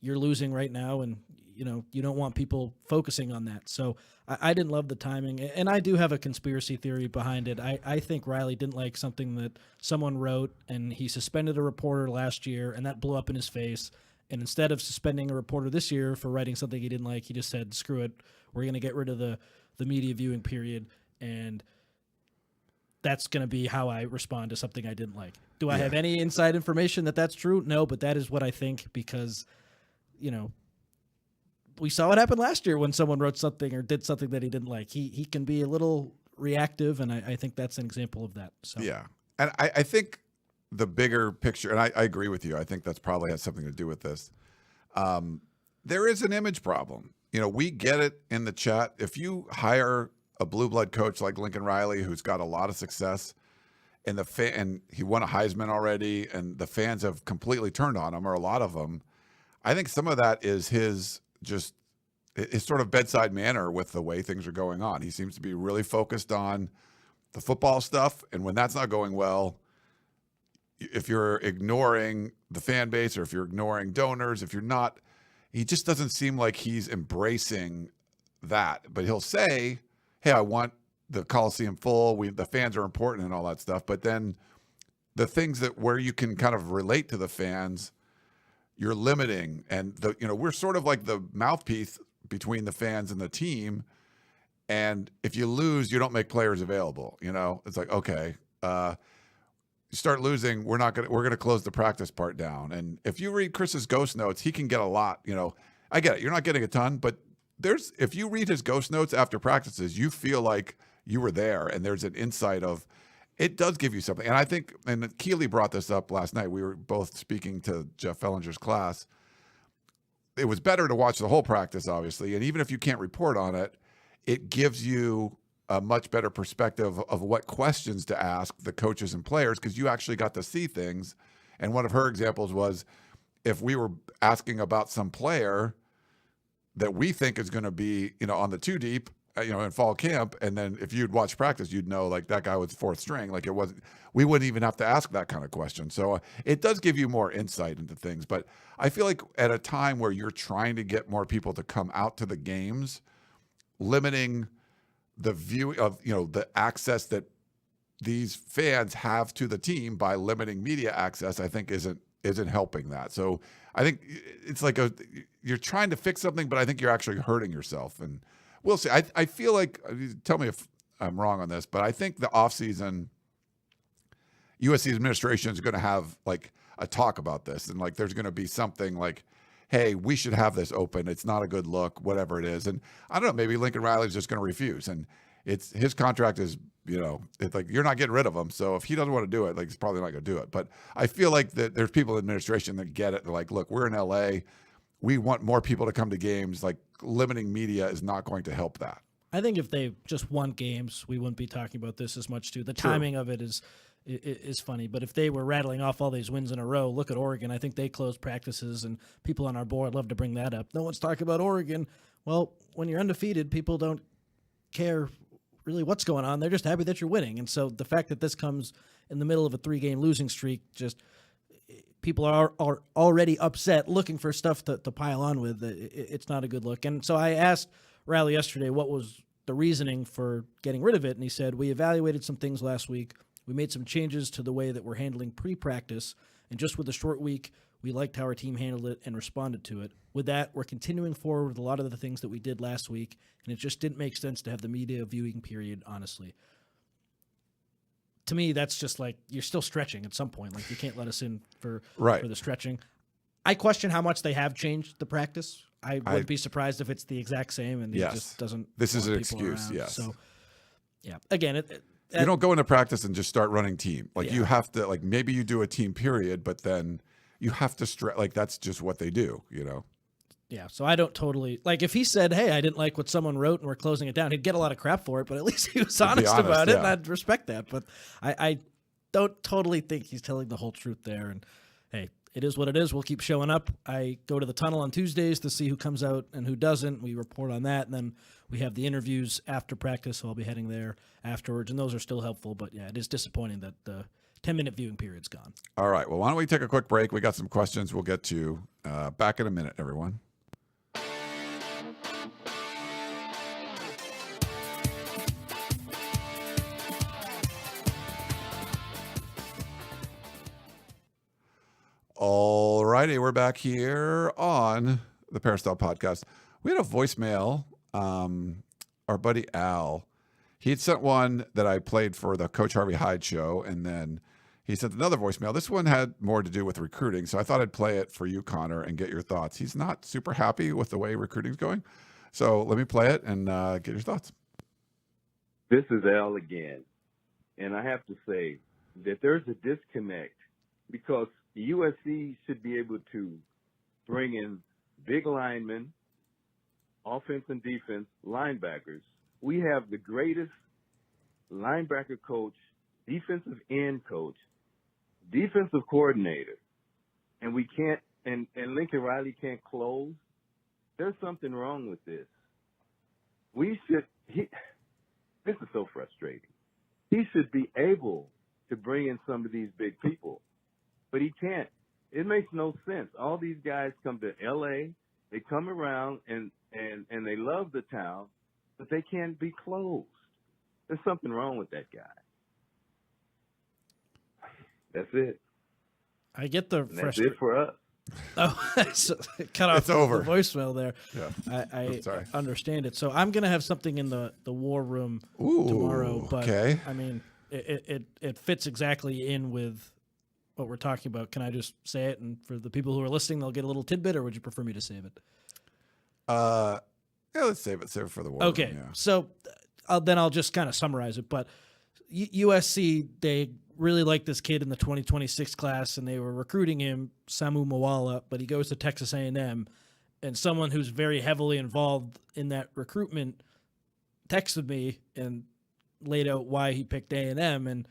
you're losing right now and you don't want people focusing on that. So I didn't love the timing, and I do have a conspiracy theory behind it. I think Riley didn't like something that someone wrote, and he suspended a reporter last year, and that blew up in his face. And instead of suspending a reporter this year for writing something he didn't like, he just said, screw it, we're going to get rid of the media viewing period, and that's going to be how I respond to something I didn't like. Do I have any inside information that that's true? No, but that is what I think because, we saw what happened last year when someone wrote something or did something that he didn't like. He can be a little reactive, and I think that's an example of that. So. Yeah, and I think the bigger picture, and I agree with you, I think that's probably has something to do with this. There is an image problem. We get it in the chat. If you hire a blue blood coach like Lincoln Riley, who's got a lot of success, and and he won a Heisman already, and the fans have completely turned on him, or a lot of them, I think some of that is his sort of bedside manner with the way things are going on. He seems to be really focused on the football stuff, and when that's not going well, if you're ignoring the fan base or if you're ignoring donors, if you're not, he just doesn't seem like he's embracing that. But he'll say, hey, I want the Coliseum full. The fans are important and all that stuff. But then the things where you can kind of relate to the fans, you're limiting. And we're sort of like the mouthpiece between the fans and the team. And if you lose, you don't make players available. It's like, okay, you start losing, we're going to close the practice part down. And if you read Chris's ghost notes, he can get a lot. I get it. You're not getting a ton, but if you read his ghost notes after practices, you feel like you were there, and there's an insight of it does give you something. And I think, and Keeley brought this up last night. We were both speaking to Jeff Fellinger's class. It was better to watch the whole practice, obviously. And even if you can't report on it, it gives you a much better perspective of what questions to ask the coaches and players, because you actually got to see things. And one of her examples was if we were asking about some player that we think is going to be, on the 2 deep, in fall camp, and then if you'd watch practice, you'd know like that guy was 4th string. Like we wouldn't even have to ask that kind of question. So it does give you more insight into things. But I feel like at a time where you're trying to get more people to come out to the games, limiting the view of, the access that these fans have to the team by limiting media access, I think isn't helping that. So I think it's like you're trying to fix something, but I think you're actually hurting yourself. And we'll see. I feel like, tell me if I'm wrong on this, but I think the offseason, USC administration is going to have like a talk about this. And like, there's going to be something like, hey, we should have this open. It's not a good look, whatever it is. And I don't know, maybe Lincoln Riley's just going to refuse. And his contract is, it's like, you're not getting rid of him. So if he doesn't want to do it, like, he's probably not going to do it. But I feel like that there's people in administration that get it. They're like, look, we're in LA. We want more people to come to games. Like, limiting media is not going to help that. I think if they just won games, we wouldn't be talking about this as much too. The timing of it is funny, but if they were rattling off all these wins in a row, look at Oregon. I think they closed practices, and people on our board love to bring that up. No one's talking about Oregon. Well, when you're undefeated, people don't care really what's going on. They're just happy that you're winning. And so the fact that this comes in the middle of a 3-game losing streak, just people are already upset, looking for stuff to pile on with. It's not a good look. And so I asked Riley yesterday what was the reasoning for getting rid of it, and he said, we evaluated some things last week. We made some changes to the way that we're handling pre-practice, and just with a short week, we liked how our team handled it and responded to it. With that, we're continuing forward with a lot of the things that we did last week, and it just didn't make sense to have the media viewing period, honestly. To me, that's just like you're still stretching at some point. Like, you can't let us in for the stretching. I question how much they have changed the practice. I wouldn't be surprised if it's the exact same, and he just doesn't. This is an excuse, around. yes. So, yeah. Again, you don't go into practice and just start running team. Like, you have to, like, maybe you do a team period, but then you have to stretch. Like, that's just what they do, Yeah, so I don't totally like if he said, "Hey, I didn't like what someone wrote and we're closing it down." He'd get a lot of crap for it, but at least he was honest about it, and I'd respect that. But I don't totally think he's telling the whole truth there. And hey, it is what it is. We'll keep showing up. I go to the tunnel on Tuesdays to see who comes out and who doesn't. We report on that, and then we have the interviews after practice, so I'll be heading there afterwards, and those are still helpful. But yeah, it is disappointing that the 10-minute viewing period's gone. All right. Well, why don't we take a quick break? We got some questions we'll get to back in a minute, everyone. All righty, we're back here on the Peristyle Podcast. We had a voicemail. Our buddy Al, he had sent one that I played for the Coach Harvey Hyde show, and then he sent another voicemail. This one had more to do with recruiting, so I thought I'd play it for you, Connor, and get your thoughts. He's not super happy with the way recruiting's going, so let me play it and get your thoughts. This is Al again, and I have to say that there's a disconnect because the USC should be able to bring in big linemen, offense and defense, linebackers. We have the greatest linebacker coach, defensive end coach, defensive coordinator, and we can't, and Lincoln Riley can't close. There's something wrong with this. This is so frustrating. He should be able to bring in some of these big people, but he can't. It makes no sense. All these guys come to L.A., they come around and they love the town, but they can't be closed. There's something wrong with that guy. That's it. I get the frustration. That's it for us. Oh, so cut off It's over. The voicemail there. Yeah. I sorry. understand it. So I'm going to have something in the war room tomorrow. But okay. I mean, it fits exactly in with what we're talking about. Can I just say it? And for the people who are listening, they'll get a little tidbit, or would you prefer me to save it? Yeah, let's save it. Save it for the war. Okay. Room, yeah. So then I'll just kind of summarize it. But USC, they really like this kid in the 2026 class, and they were recruiting him, Samu Mawala, but he goes to Texas A&M, and someone who's very heavily involved in that recruitment texted me and laid out why he picked A&M, and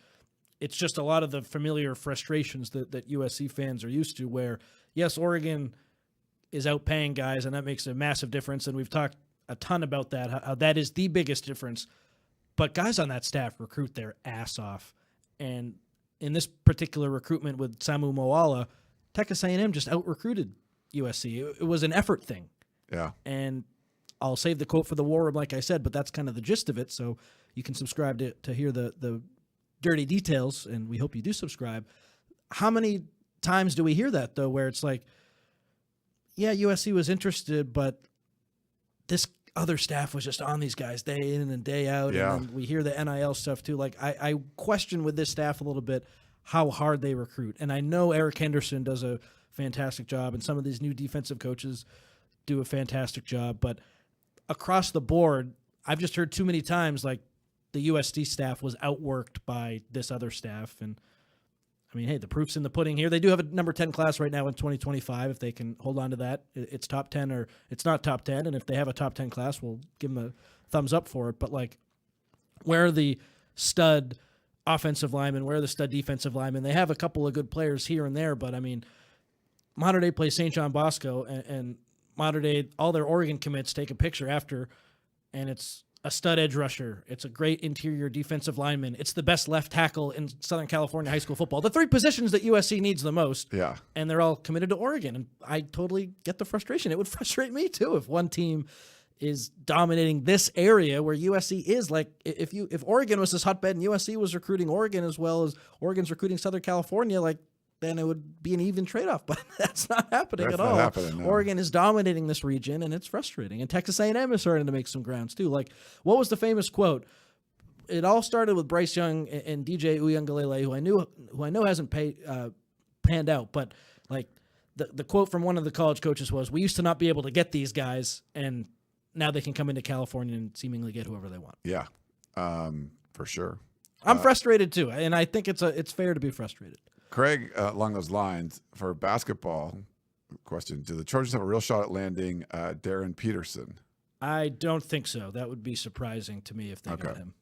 it's just a lot of the familiar frustrations that USC fans are used to, where, yes, Oregon is outpaying guys, and that makes a massive difference, and we've talked a ton about that, how that is the biggest difference, but guys on that staff recruit their ass off. And in this particular recruitment with Samu Mawala, Texas A&M just out-recruited USC. It was an effort thing. Yeah. And I'll save the quote for the war room, like I said, but that's kind of the gist of it. So you can subscribe to hear the dirty details, and we hope you do subscribe. How many times do we hear that, though, where it's like, yeah, USC was interested, but this other staff was just on these guys day in and day out. Yeah. And then we hear the NIL stuff too. Like I question with this staff a little bit how hard they recruit. And I know Eric Henderson does a fantastic job, and some of these new defensive coaches do a fantastic job. But across the board, I've just heard too many times like the USD staff was outworked by this other staff. And I mean, hey, the proof's in the pudding here. They do have a number 10 class right now in 2025. If they can hold on to that, it's top 10 or it's not top 10. And if they have a top 10 class, we'll give them a thumbs up for it. But like, where are the stud offensive linemen? Where are the stud defensive linemen? They have a couple of good players here and there, but I mean, Mater Dei plays St. John Bosco, and Mater Dei, all their Oregon commits take a picture after, and it's a stud edge rusher. It's a great interior defensive lineman. It's the best left tackle in Southern California high school football. The three positions that USC needs the most. Yeah. And they're all committed to Oregon. And I totally get the frustration. It would frustrate me too if one team is dominating this area where USC is. Like if Oregon was this hotbed and USC was recruiting Oregon as well as Oregon's recruiting Southern California, like then it would be an even trade-off. But that's not happening at all. No. Oregon is dominating this region, and it's frustrating. And Texas A&M is starting to make some grounds, too. Like, what was the famous quote? It all started with Bryce Young and DJ Uiagalelei, who I know hasn't panned out. But, like, the quote from one of the college coaches was, we used to not be able to get these guys, and now they can come into California and seemingly get whoever they want. Yeah, for sure. I'm frustrated, too, and I think it's fair to be frustrated. Craig, along those lines, for basketball question, do the Trojans have a real shot at landing Darren Peterson? I don't think so. That would be surprising to me if they got him.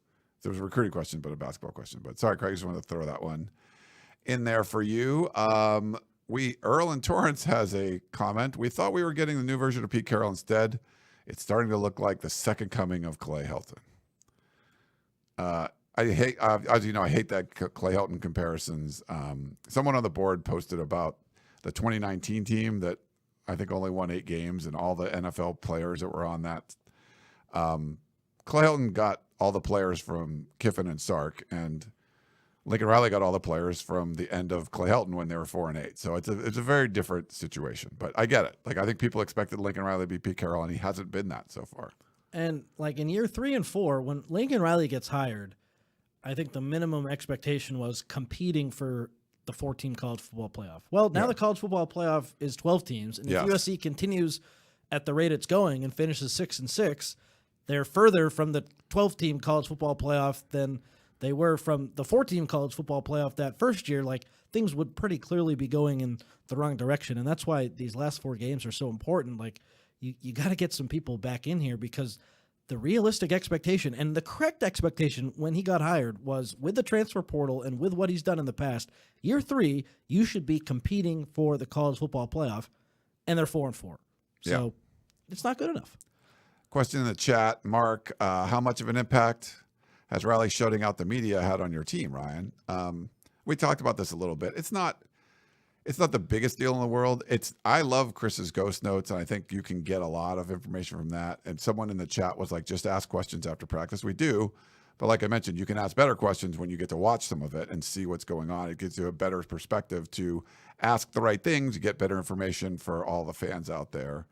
There was a recruiting question, but a basketball question. But sorry, Craig, I just wanted to throw that one in there for you. Earl in Torrance has a comment. We thought we were getting the new version of Pete Carroll instead. It's starting to look like the second coming of Clay Helton. I hate, as you know, I hate that Clay Helton comparisons. Someone on the board posted about the 2019 team that I think only won 8 games, and all the NFL players that were on that. Clay Helton got all the players from Kiffin and Sark, and Lincoln Riley got all the players from the end of Clay Helton when they were 4-8. So it's a very different situation. But I get it. Like, I think people expected Lincoln Riley to be Pete Carroll, and he hasn't been that so far. And like in year 3 and 4, when Lincoln Riley gets hired, I think the minimum expectation was competing for the 4-team college football playoff. Well, now the college football playoff is 12 teams, and if USC continues at the rate it's going and finishes 6-6, they're further from the 12-team college football playoff than they were from the 4-team college football playoff that first year. Like, things would pretty clearly be going in the wrong direction, and that's why these last 4 games are so important. Like, you got to get some people back in here, because the realistic expectation and the correct expectation when he got hired was, with the transfer portal and with what he's done in the past, year 3, you should be competing for the college football playoff, and they're 4-4. So it's not good enough. Question in the chat, Mark, how much of an impact has Riley shutting out the media had on your team, Ryan? We talked about this a little bit. It's not the biggest deal in the world. I love Chris's ghost notes, and I think you can get a lot of information from that. And someone in the chat was like, just ask questions after practice. We do. But like I mentioned, you can ask better questions when you get to watch some of it and see what's going on. It gives you a better perspective to ask the right things, you get better information for all the fans out there,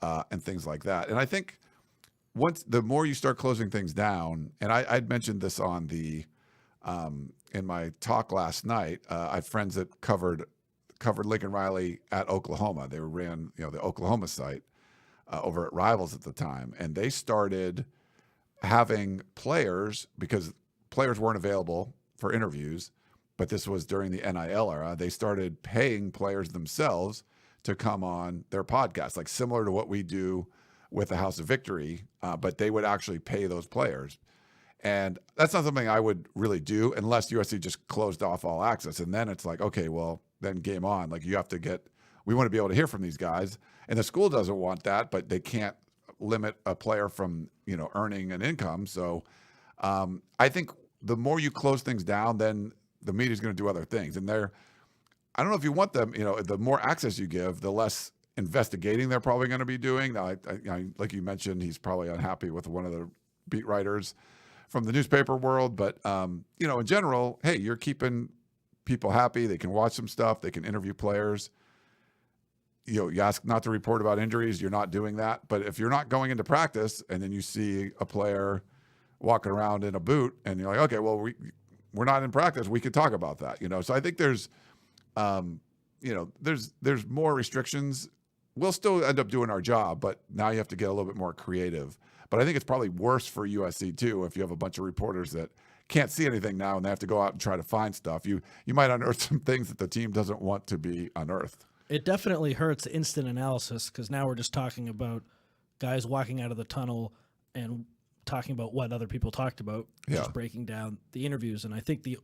and things like that. And I think the more you start closing things down, and I'd mentioned this on the in my talk last night. I have friends that covered Lincoln Riley at Oklahoma. They ran the Oklahoma site over at Rivals at the time, and they started having players, because players weren't available for interviews, but this was during the NIL era. They started paying players themselves to come on their podcast, like similar to what we do with the House of Victory, but they would actually pay those players. And that's not something I would really do unless USC just closed off all access. And then it's like, okay, well, then game on. Like, we want to be able to hear from these guys. And the school doesn't want that, but they can't limit a player from, earning an income. So I think the more you close things down, then the media's going to do other things. And I don't know if you want them, the more access you give, the less investigating they're probably going to be doing. Now, like you mentioned, he's probably unhappy with one of the beat writers from the newspaper world. But, in general, hey, you're keeping people happy. They can watch some stuff. They can interview players. You ask not to report about injuries. You're not doing that. But if you're not going into practice and then you see a player walking around in a boot and you're like, okay, well, we're not in practice, we could talk about that. So I think there's more restrictions. We'll still end up doing our job, but now you have to get a little bit more creative. But I think it's probably worse for USC too if you have a bunch of reporters that can't see anything now and they have to go out and try to find stuff. You might unearth some things that the team doesn't want to be unearthed. It definitely hurts instant analysis, because now we're just talking about guys walking out of the tunnel and talking about what other people talked about, just breaking down the interviews. And I think the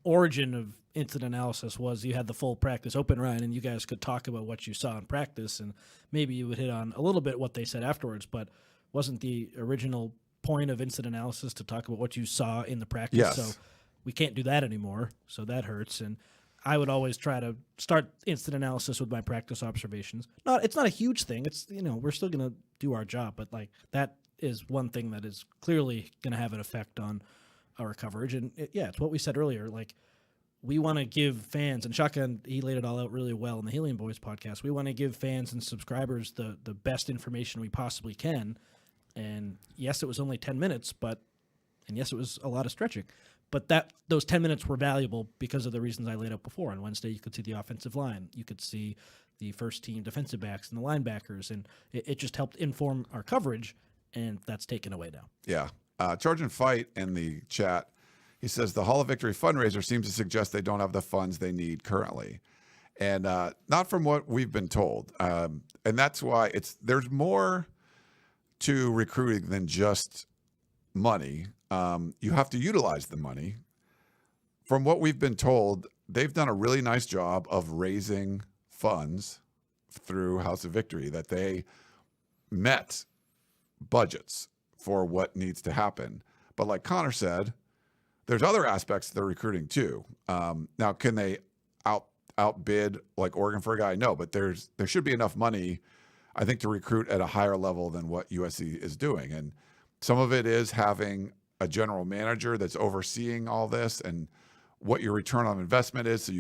origin of instant analysis was you had the full practice open, Ryan, and you guys could talk about what you saw in practice, and maybe you would hit on a little bit what they said afterwards, but wasn't the original point of instant analysis to talk about what you saw in the practice? Yes. So we can't do that anymore, so that hurts. And I would always try to start instant analysis with my practice observations. It's not a huge thing. It's, we're still going to do our job, but like that is one thing that is clearly going to have an effect on our coverage. And it's what we said earlier. Like, we want to give fans, and Shotgun, he laid it all out really well in the Helium Boys podcast. We want to give fans and subscribers the best information we possibly can. And yes, it was only 10 minutes, and yes, it was a lot of stretching. But those 10 minutes were valuable because of the reasons I laid out before. On Wednesday, you could see the offensive line. You could see the first-team defensive backs and the linebackers, and it just helped inform our coverage, and that's taken away now. Yeah. Trojan Fight in the chat, he says, the Hall of Victory fundraiser seems to suggest they don't have the funds they need currently. And not from what we've been told. And that's why there's more to recruiting than just money. You have to utilize the money. From what we've been told, they've done a really nice job of raising funds through House of Victory, that they met budgets for what needs to happen. But like Connor said, there's other aspects to the recruiting too. Now, can they outbid like Oregon for a guy? No, but there should be enough money, I think, to recruit at a higher level than what USC is doing. And some of it is having a general manager that's overseeing all this and what your return on investment is,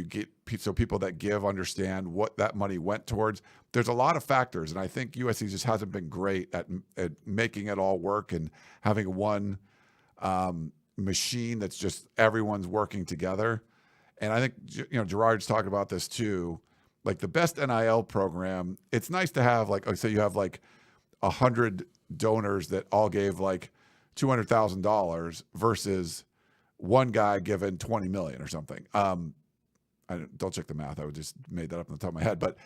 so people that give understand what that money went towards. There's a lot of factors, and I think USC just hasn't been great at making it all work and having one machine that's just everyone's working together. And I think, Gerard's talking about this too. Like the best NIL program, it's nice to have, like, say you have like 100 donors that all gave like $200,000 versus one guy given 20 million or something. Don't check the math. I would just made that up on the top of my head. But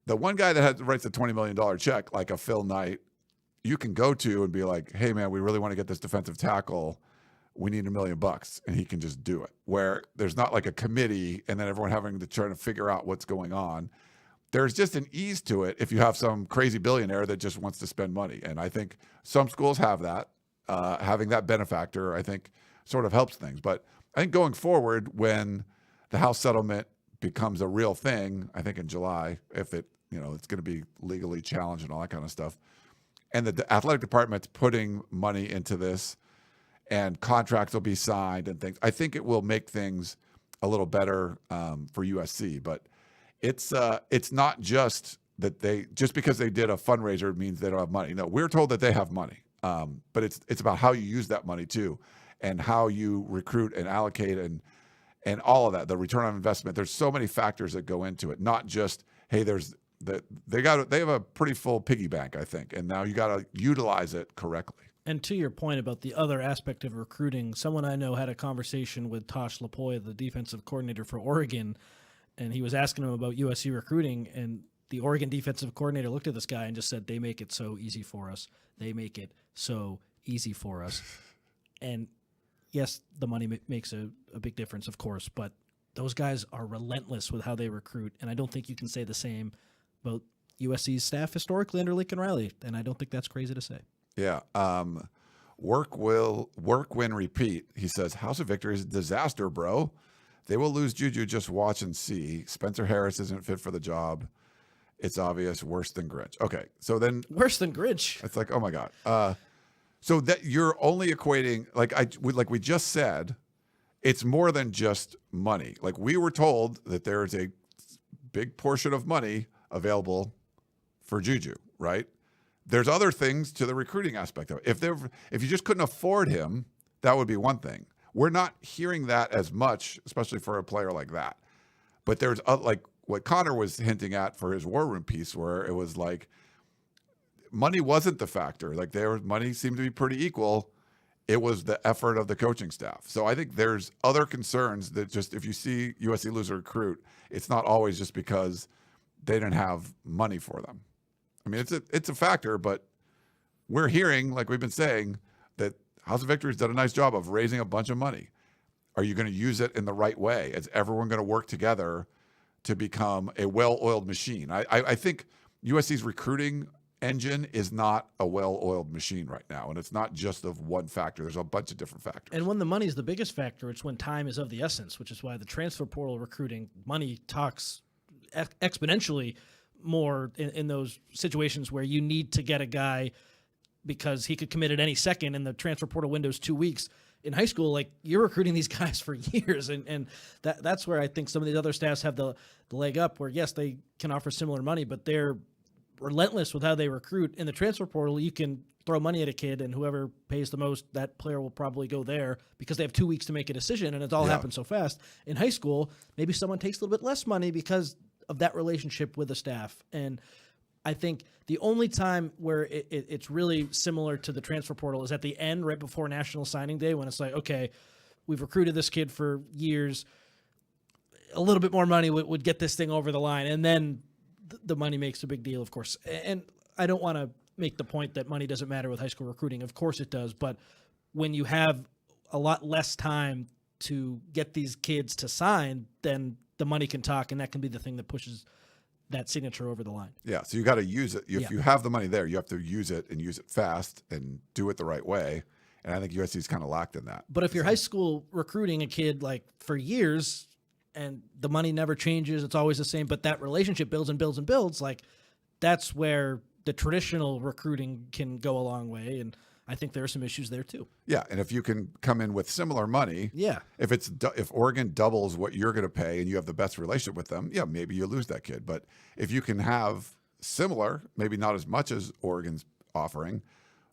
the one guy that writes a $20 million check, like a Phil Knight, you can go to and be like, hey man, we really want to get this defensive tackle. We need $1 million, and he can just do it. Where there's not like a committee and then everyone having to try to figure out what's going on. There's just an ease to it if you have some crazy billionaire that just wants to spend money. And I think some schools have that. Having that benefactor, I think, sort of helps things. But I think going forward, when the House settlement becomes a real thing, I think in July, if it's going to be legally challenged and all that kind of stuff, and the athletic department's putting money into this, and contracts will be signed and things, I think it will make things a little better for USC. But it's not just that just because they did a fundraiser means they don't have money. No, we're told that they have money, but it's about how you use that money too, and how you recruit and allocate and all of that. The return on investment. There's so many factors that go into it. Not just hey, they have a pretty full piggy bank, I think, and now you got to utilize it correctly. And to your point about the other aspect of recruiting, someone I know had a conversation with Tosh Lapoy, the defensive coordinator for Oregon, and he was asking him about USC recruiting, and the Oregon defensive coordinator looked at this guy and just said, they make it so easy for us. They make it so easy for us. And yes, the money makes a big difference, of course, but those guys are relentless with how they recruit, and I don't think you can say the same about USC's staff historically under Lincoln Riley, and I don't think that's crazy to say. Yeah. Work, win, repeat. He says, House of Victory is a disaster, bro. They will lose Juju. Just watch and see. Spencer Harris isn't fit for the job. It's obvious. Worse than Grinch. Okay. So then. Worse than Grinch. It's like, oh my God. So that you're only equating, like we just said, it's more than just money. Like we were told that there is a big portion of money available for Juju, right? There's other things to the recruiting aspect of it. If you just couldn't afford him, that would be one thing. We're not hearing that as much, especially for a player like that. But there's like what Connor was hinting at for his War Room piece, where it was like money wasn't the factor. Like money seemed to be pretty equal. It was the effort of the coaching staff. So I think there's other concerns that just if you see USC lose a recruit, it's not always just because they didn't have money for them. I mean, it's a factor, but we're hearing, like we've been saying, that House of Victory's done a nice job of raising a bunch of money. Are you going to use it in the right way? Is everyone going to work together to become a well-oiled machine? I think USC's recruiting engine is not a well-oiled machine right now, and it's not just of one factor. There's a bunch of different factors. And when the money is the biggest factor, it's when time is of the essence, which is why the transfer portal recruiting money talks exponentially more in those situations where you need to get a guy because he could commit at any second and the transfer portal window's 2 weeks. In high school, like you're recruiting these guys for years, and that's where I think some of these other staffs have the leg up where, yes, they can offer similar money, but they're relentless with how they recruit. In the transfer portal, you can throw money at a kid, and whoever pays the most, that player will probably go there because they have 2 weeks to make a decision, and it's all happened so fast. In high school, maybe someone takes a little bit less money because of that relationship with the staff. And I think the only time where it's really similar to the transfer portal is at the end, right before National Signing Day, when it's like, okay, we've recruited this kid for years. A little bit more money would get this thing over the line. And then the money makes a big deal, of course. And I don't want to make the point that money doesn't matter with high school recruiting. Of course it does. But when you have a lot less time to get these kids to sign, then the money can talk, and that can be the thing that pushes that signature over the line. Yeah, so you got to use it. If you have the money there, you have to use it and use it fast and do it the right way. And I think USC's kind of lacked in that. But if you're high school recruiting a kid like for years and the money never changes, it's always the same, but that relationship builds and builds and builds, like that's where the traditional recruiting can go a long way. And I think there are some issues there too. Yeah, and if you can come in with similar money, Yeah. if Oregon doubles what you're going to pay and you have the best relationship with them, yeah, maybe you lose that kid. But if you can have similar, maybe not as much as Oregon's offering,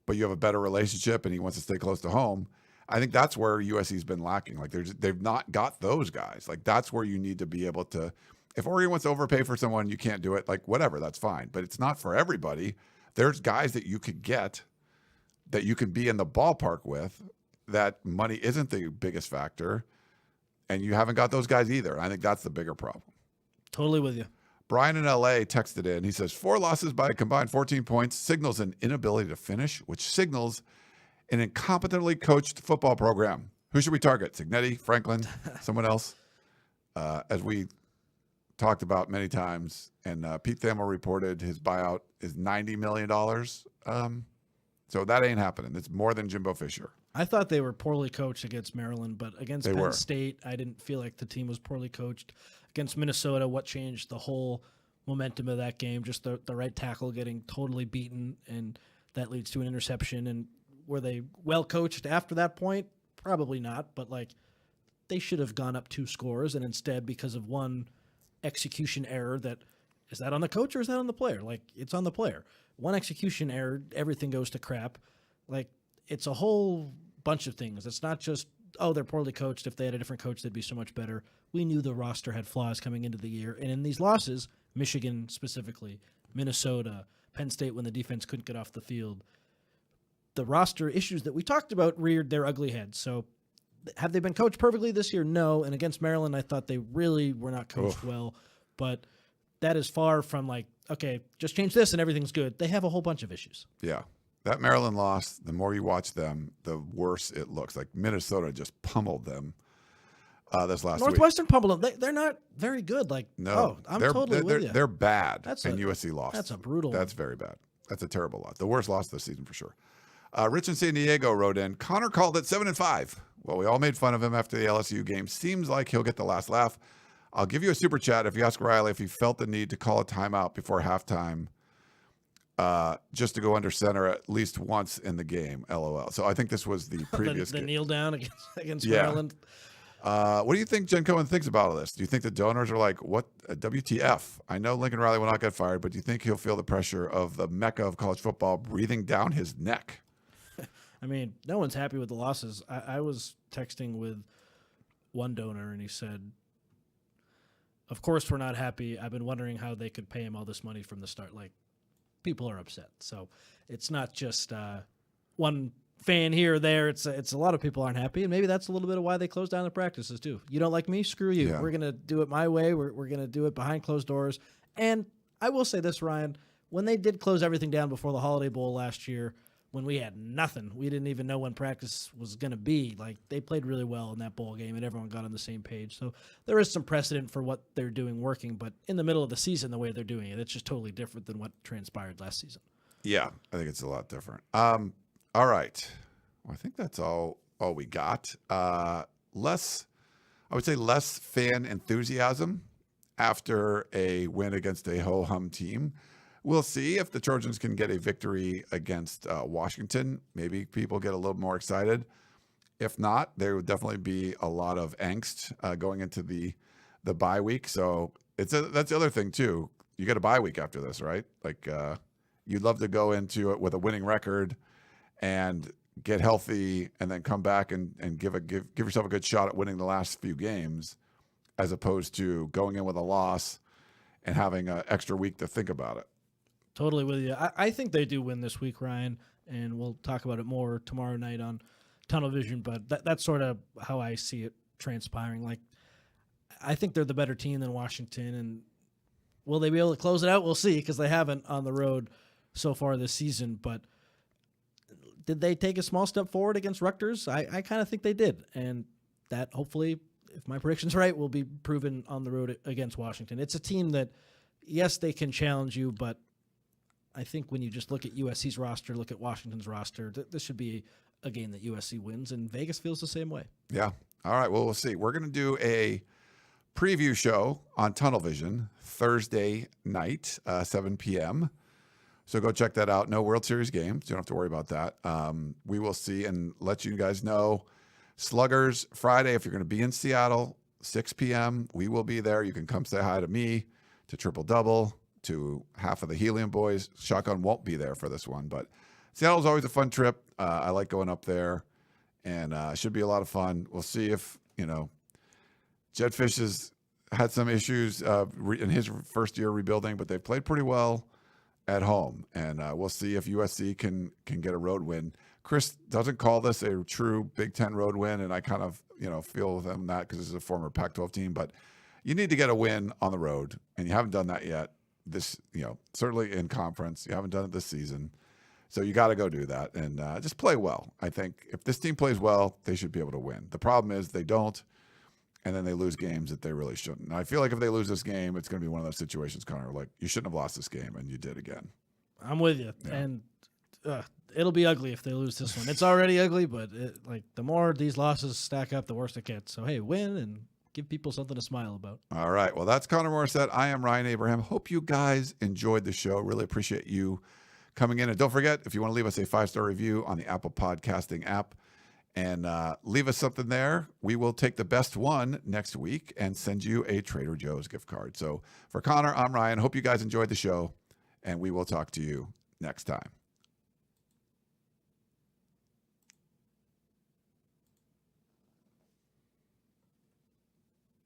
but you have a better relationship and he wants to stay close to home, I think that's where USC's been lacking. Like they've not got those guys. Like that's where you need to be able to. If Oregon wants to overpay for someone, you can't do it. Like whatever, that's fine. But it's not for everybody. There's guys that you could get that you can be in the ballpark with. That money isn't the biggest factor, and you haven't got those guys either. I think that's the bigger problem. Totally with you. Brian in LA texted in. He says 4 losses by a combined 14 points signals an inability to finish, which signals an incompetently coached football program. Who should we target? Signetti, Franklin, someone else? As we talked about many times, and Pete Thamel reported his buyout is $90 million. So that ain't happening. It's more than Jimbo Fisher. I thought they were poorly coached against Maryland, but against Penn State, I didn't feel like the team was poorly coached. Against Minnesota, what changed the whole momentum of that game? Just the right tackle getting totally beaten, and that leads to an interception. And were they well coached after that point? Probably not, but like they should have gone up 2 scores, and instead, because of one execution error, is that on the coach or is that on the player? Like, it's on the player. One execution error, everything goes to crap. Like, it's a whole bunch of things. It's not just, oh, they're poorly coached. If they had a different coach, they'd be so much better. We knew the roster had flaws coming into the year. And in these losses, Michigan specifically, Minnesota, Penn State when the defense couldn't get off the field, the roster issues that we talked about reared their ugly heads. So have they been coached perfectly this year? No. And against Maryland, I thought they really were not coached well. But that is far from like, okay, just change this and everything's good. They have a whole bunch of issues. Yeah. That Maryland loss, the more you watch them, the worse it looks. Like Minnesota just pummeled them this last week. Northwestern pummeled them. They're not very good. Like, no, I'm totally with you. They're bad, and USC lost. That's a brutal That's very bad. That's a terrible loss. The worst loss this season for sure. Rich in San Diego wrote in, Connor called it 7-5. Well, we all made fun of him after the LSU game. Seems like he'll get the last laugh. I'll give you a super chat if you ask Riley if he felt the need to call a timeout before halftime just to go under center at least once in the game, LOL. So I think this was the previous the game. kneel down against Maryland. What do you think Jen Cohen thinks about all this? Do you think the donors are like, what, WTF? I know Lincoln Riley will not get fired, but do you think he'll feel the pressure of the mecca of college football breathing down his neck? I mean, no one's happy with the losses. I was texting with one donor, and he said, of course we're not happy. I've been wondering how they could pay him all this money from the start. Like, people are upset. So it's not just one fan here or there. It's a lot of people aren't happy, and maybe that's a little bit of why they closed down the practices too. You don't like me? Screw you. Yeah. We're going to do it my way. We're going to do it behind closed doors. And I will say this, Ryan, when they did close everything down before the Holiday Bowl last year, when we had nothing, we didn't even know when practice was going to be. Like, they played really well in that bowl game, and everyone got on the same page. So there is some precedent for what they're doing working, but in the middle of the season, the way they're doing it, it's just totally different than what transpired last season. Yeah, I think it's a lot different. All right. Well, I think that's all we got. I would say less fan enthusiasm after a win against a ho-hum team. We'll see if the Trojans can get a victory against Washington. Maybe people get a little more excited. If not, there would definitely be a lot of angst going into the bye week. So that's the other thing too. You get a bye week after this, right? Like you'd love to go into it with a winning record and get healthy, and then come back and give yourself a good shot at winning the last few games, as opposed to going in with a loss and having an extra week to think about it. Totally with you. I think they do win this week, Ryan, and we'll talk about it more tomorrow night on Tunnel Vision, but that's sort of how I see it transpiring. Like, I think they're the better team than Washington, and will they be able to close it out? We'll see, because they haven't on the road so far this season, but did they take a small step forward against Rutgers? I kind of think they did, and that hopefully, if my prediction's right, will be proven on the road against Washington. It's a team that, yes, they can challenge you, but I think when you just look at USC's roster, look at Washington's roster, this should be a game that USC wins, and Vegas feels the same way. Yeah. All right. Well, we'll see. We're going to do a preview show on Tunnel Vision Thursday night, 7 p.m. So go check that out. No World Series games. You don't have to worry about that. We will see and let you guys know. Sluggers Friday, if you're going to be in Seattle, 6 p.m., we will be there. You can come say hi to me, to Triple Double, to half of the Helium Boys. Shotgun won't be there for this one, but Seattle's always a fun trip. I like going up there, and it should be a lot of fun. We'll see if, Jetfish has had some issues in his first year rebuilding, but they've played pretty well at home, and we'll see if USC can get a road win. Chris doesn't call this a true Big Ten road win, and I kind of feel with him that because this is a former Pac-12 team, but you need to get a win on the road, and you haven't done that yet. This certainly in conference, you haven't done it this season, so you got to go do that and just play well. I think if this team plays well, they should be able to win. The problem is they don't, and then they lose games that they really shouldn't. And I feel like if they lose this game, it's going to be one of those situations, Connor, like you shouldn't have lost this game, and you did again. I'm with you, and it'll be ugly if they lose this one. It's already ugly, but the more these losses stack up, the worse it gets. So, hey, win and give people something to smile about. All right. Well, that's Connor Morrissette. I am Ryan Abraham. Hope you guys enjoyed the show. Really appreciate you coming in. And don't forget, if you want to leave us a 5-star review on the Apple Podcasting app and leave us something there, we will take the best one next week and send you a Trader Joe's gift card. So for Connor, I'm Ryan. Hope you guys enjoyed the show, and we will talk to you next time.